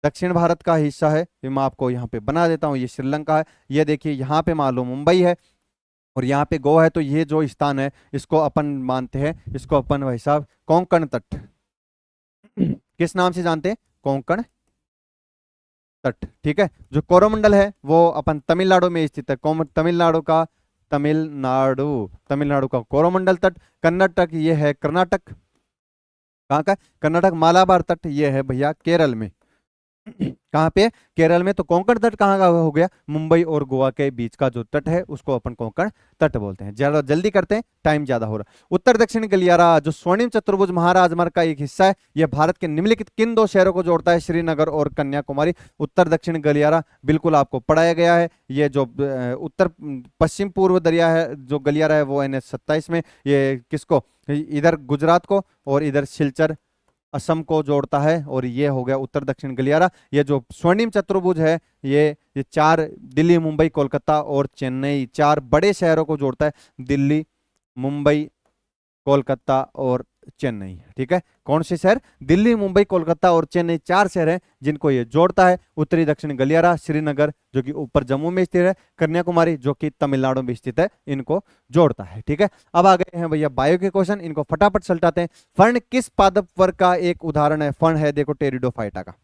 दक्षिण भारत का हिस्सा है, ये मैं आपको यहाँ पे बना देता हूँ। ये श्रीलंका है। ये देखिए यहाँ पे मान लो मुंबई है और यहाँ पे गोवा है, तो ये जो स्थान है इसको अपन मानते हैं, इसको अपन भाई साहब कोंकण तट, किस नाम से जानते हैं? कोंकण तट। ठीक है, जो कोरोमंडल है वो अपन तमिलनाडु में स्थित है। तमिलनाडु का कोरोमंडल तट। कर्नाटक ये है कर्नाटक, कहाँ का? कर्नाटक। मालाबार तट ये है भैया केरल में। कहाँ पे? केरल में। तो कोंकण तट कहाँ का हो गया? मुंबई और गोवा के बीच का जो तट है उसको अपन कोंकण तट बोलते हैं। ज्यादा जल्दी करते हैं, टाइम ज्यादा हो रहा। उत्तर दक्षिण गलियारा जो स्वर्णिम चतुर्भुज महाराजमार्ग का एक हिस्सा है, यह भारत के निम्नलिखित किन दो शहरों को जोड़ता है? श्रीनगर और कन्याकुमारी। उत्तर दक्षिण गलियारा बिल्कुल आपको पढ़ाया गया है। ये जो उत्तर पश्चिम पूर्व दरिया है, जो गलियारा है वो NH-27 में, ये किसको? इधर गुजरात को और इधर सिलचर असम को जोड़ता है। और ये हो गया उत्तर दक्षिण गलियारा। ये जो स्वर्णिम चतुर्भुज है ये चार, दिल्ली, मुंबई, कोलकाता और चेन्नई, चार बड़े शहरों को जोड़ता है। दिल्ली, मुंबई, कोलकाता और चेन्नई। ठीक है, कौन से शहर? दिल्ली, मुंबई, कोलकाता और चेन्नई, चार शहर हैं जिनको ये जोड़ता है। उत्तरी दक्षिण गलियारा, श्रीनगर जो कि ऊपर जम्मू में स्थित है, कन्याकुमारी जो कि तमिलनाडु में स्थित है, इनको जोड़ता है। ठीक है, अब आ गए हैं भैया बायो के क्वेश्चन, इनको फटाफट सलटाते हैं। फर्ण किस पादप वर्ग का एक उदाहरण है? फर्ण है देखो टेरिडोफाइटा का।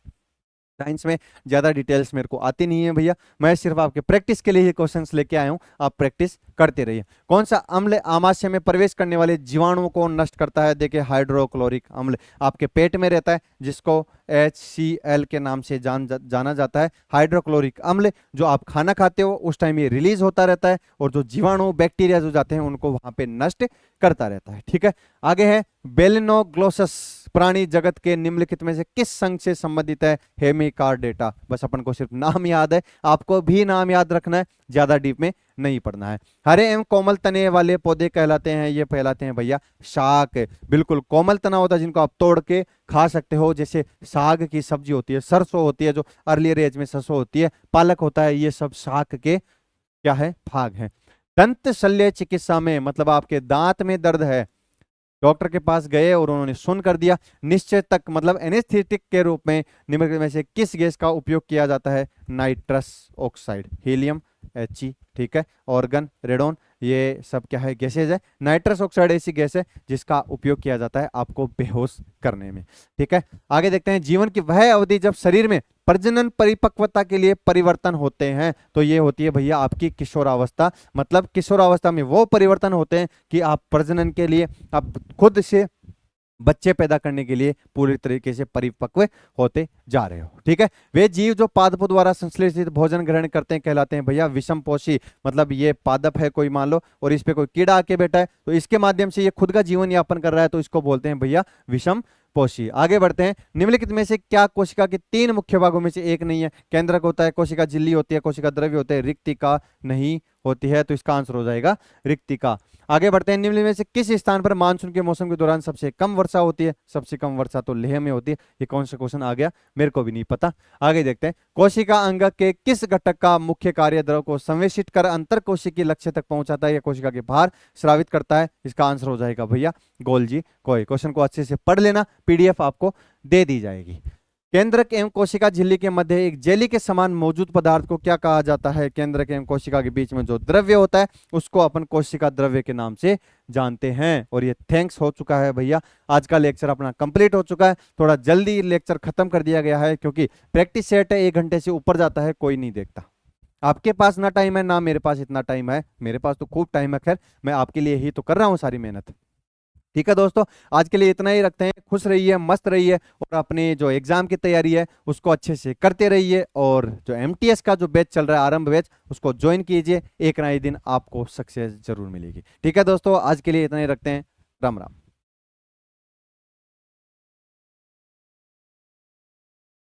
साइंस में ज्यादा डिटेल्स मेरे को आती नहीं है भैया, मैं सिर्फ आपके प्रैक्टिस के लिए ही क्वेश्चंस लेके आया हूं, आप प्रैक्टिस करते रहिए। कौन सा अम्ल आमाशय में प्रवेश करने वाले जीवाणुओं को नष्ट करता है? देखिए हाइड्रोक्लोरिक अम्ल आपके पेट में रहता है, जिसको HCl के नाम से जाना जाता है। हाइड्रोक्लोरिक अम्ल जो आप खाना खाते हो उस टाइम ये रिलीज होता रहता है, और जो जीवाणु बैक्टीरिया जो जाते हैं उनको वहां पे नष्ट करता रहता है। ठीक है, आगे है बेलिनोग्लोसस प्राणी जगत के निम्नलिखित में से किस संघ से संबंधित है? हेमिकार्डेटा। बस अपन को सिर्फ नाम याद है, आपको भी नाम याद रखना है, ज्यादा डीप में नहीं पढ़ना है। हरे एवं कोमल तने वाले पौधे कहलाते हैं, ये कहलाते हैं भैया शाक। बिल्कुल कोमल तना होता है जिनको आप तोड़ के खा सकते हो, जैसे साग की सब्जी होती है, सरसों होती है जो अर्लियर एज में सरसों होती है, पालक होता है, ये सब शाक के क्या है? भाग है। दंत शल्य चिकित्सा में, मतलब आपके दांत में दर्द है डॉक्टर के पास गए और उन्होंने सुन कर दिया। निश्चय तक मतलब एनेस्थेटिक के रूप में निम्नलिखित में से किस गैस का उपयोग किया जाता है? नाइट्रस ऑक्साइड, हीलियम, He, ठीक है, ऑर्गन, रेडोन, ये सब क्या है? गैसेज है। नाइट्रस ऑक्साइड ऐसी गैस है जिसका उपयोग किया जाता है आपको बेहोश करने में, ठीक है। आगे देखते हैं, जीवन की वह अवधि जब शरीर में प्रजनन परिपक्वता के लिए परिवर्तन होते हैं, तो ये होती है भैया आपकी किशोरावस्था। मतलब किशोरावस्था में वो परिवर्तन होते हैं कि आप प्रजनन के लिए, आप खुद से बच्चे पैदा करने के लिए पूरी तरीके से परिपक्व होते जा रहे हो, ठीक है। वे जीव जो पादपों द्वारा संश्लेषित भोजन ग्रहण करते हैं कहलाते हैं भैया विषमपोषी। मतलब ये पादप है कोई, मान लो, और इस पे कोई कीड़ा आके बैठा है, तो इसके माध्यम से ये खुद का जीवन यापन कर रहा है, तो इसको बोलते हैं भैया विषम पोषी। आगे बढ़ते हैं, निम्नलिखित में से क्या कोशिका के तीन मुख्य भागों में से एक नहीं है? केंद्रक होता है, कोशिका झिल्ली होती है, कोशिका द्रव्य होते हैं, रिक्तिका नहीं होती है, तो इसका आंसर हो जाएगा रिक्तिका। आगे बढ़ते हैं, निम्न में से किस स्थान पर मानसून के मौसम के दौरान सबसे कम वर्षा होती है? सबसे कम वर्षा तो लेह में होती है। ये कौन सा क्वेश्चन आ गया, मेरे को भी नहीं पता। आगे देखते हैं, कोशिका अंग के किस घटक का मुख्य कार्य द्रव को संवेशित कर अंतर कोशिकीय लक्ष्य तक पहुंचाता है या कोशिका के बाहर स्रावित करता है? इसका आंसर हो जाएगा भैया गोल्जी कोई। क्वेश्चन को अच्छे से पढ़ लेना, पीडीएफ आपको दे दी जाएगी। केंद्रक एवं कोशिका झिल्ली के मध्य एक जेली के समान मौजूद पदार्थ को क्या कहा जाता है? केंद्रक एवं कोशिका के बीच में जो द्रव्य होता है उसको अपन कोशिका द्रव्य के नाम से जानते हैं। और ये थैंक्स हो चुका है भैया, आज का लेक्चर अपना कंप्लीट हो चुका है। थोड़ा जल्दी लेक्चर खत्म कर दिया गया है क्योंकि प्रैक्टिस सेट है, 1 घंटे से ऊपर जाता है, कोई नहीं देखता। आपके पास ना टाइम है ना मेरे पास इतना टाइम है, मेरे पास तो खूब टाइम है। खैर, मैं आपके लिए ही तो कर रहा हूँ सारी मेहनत, ठीक है दोस्तों। आज के लिए इतना ही रखते हैं। खुश रहिए, मस्त रहिए और अपने जो एग्जाम की तैयारी है उसको अच्छे से करते रहिए। और जो एमटीएस का जो बैच चल रहा है, आरंभ बैच, उसको ज्वाइन कीजिए। एक ना एक दिन आपको सक्सेस जरूर मिलेगी। ठीक है दोस्तों, आज के लिए इतना ही रखते हैं। राम राम।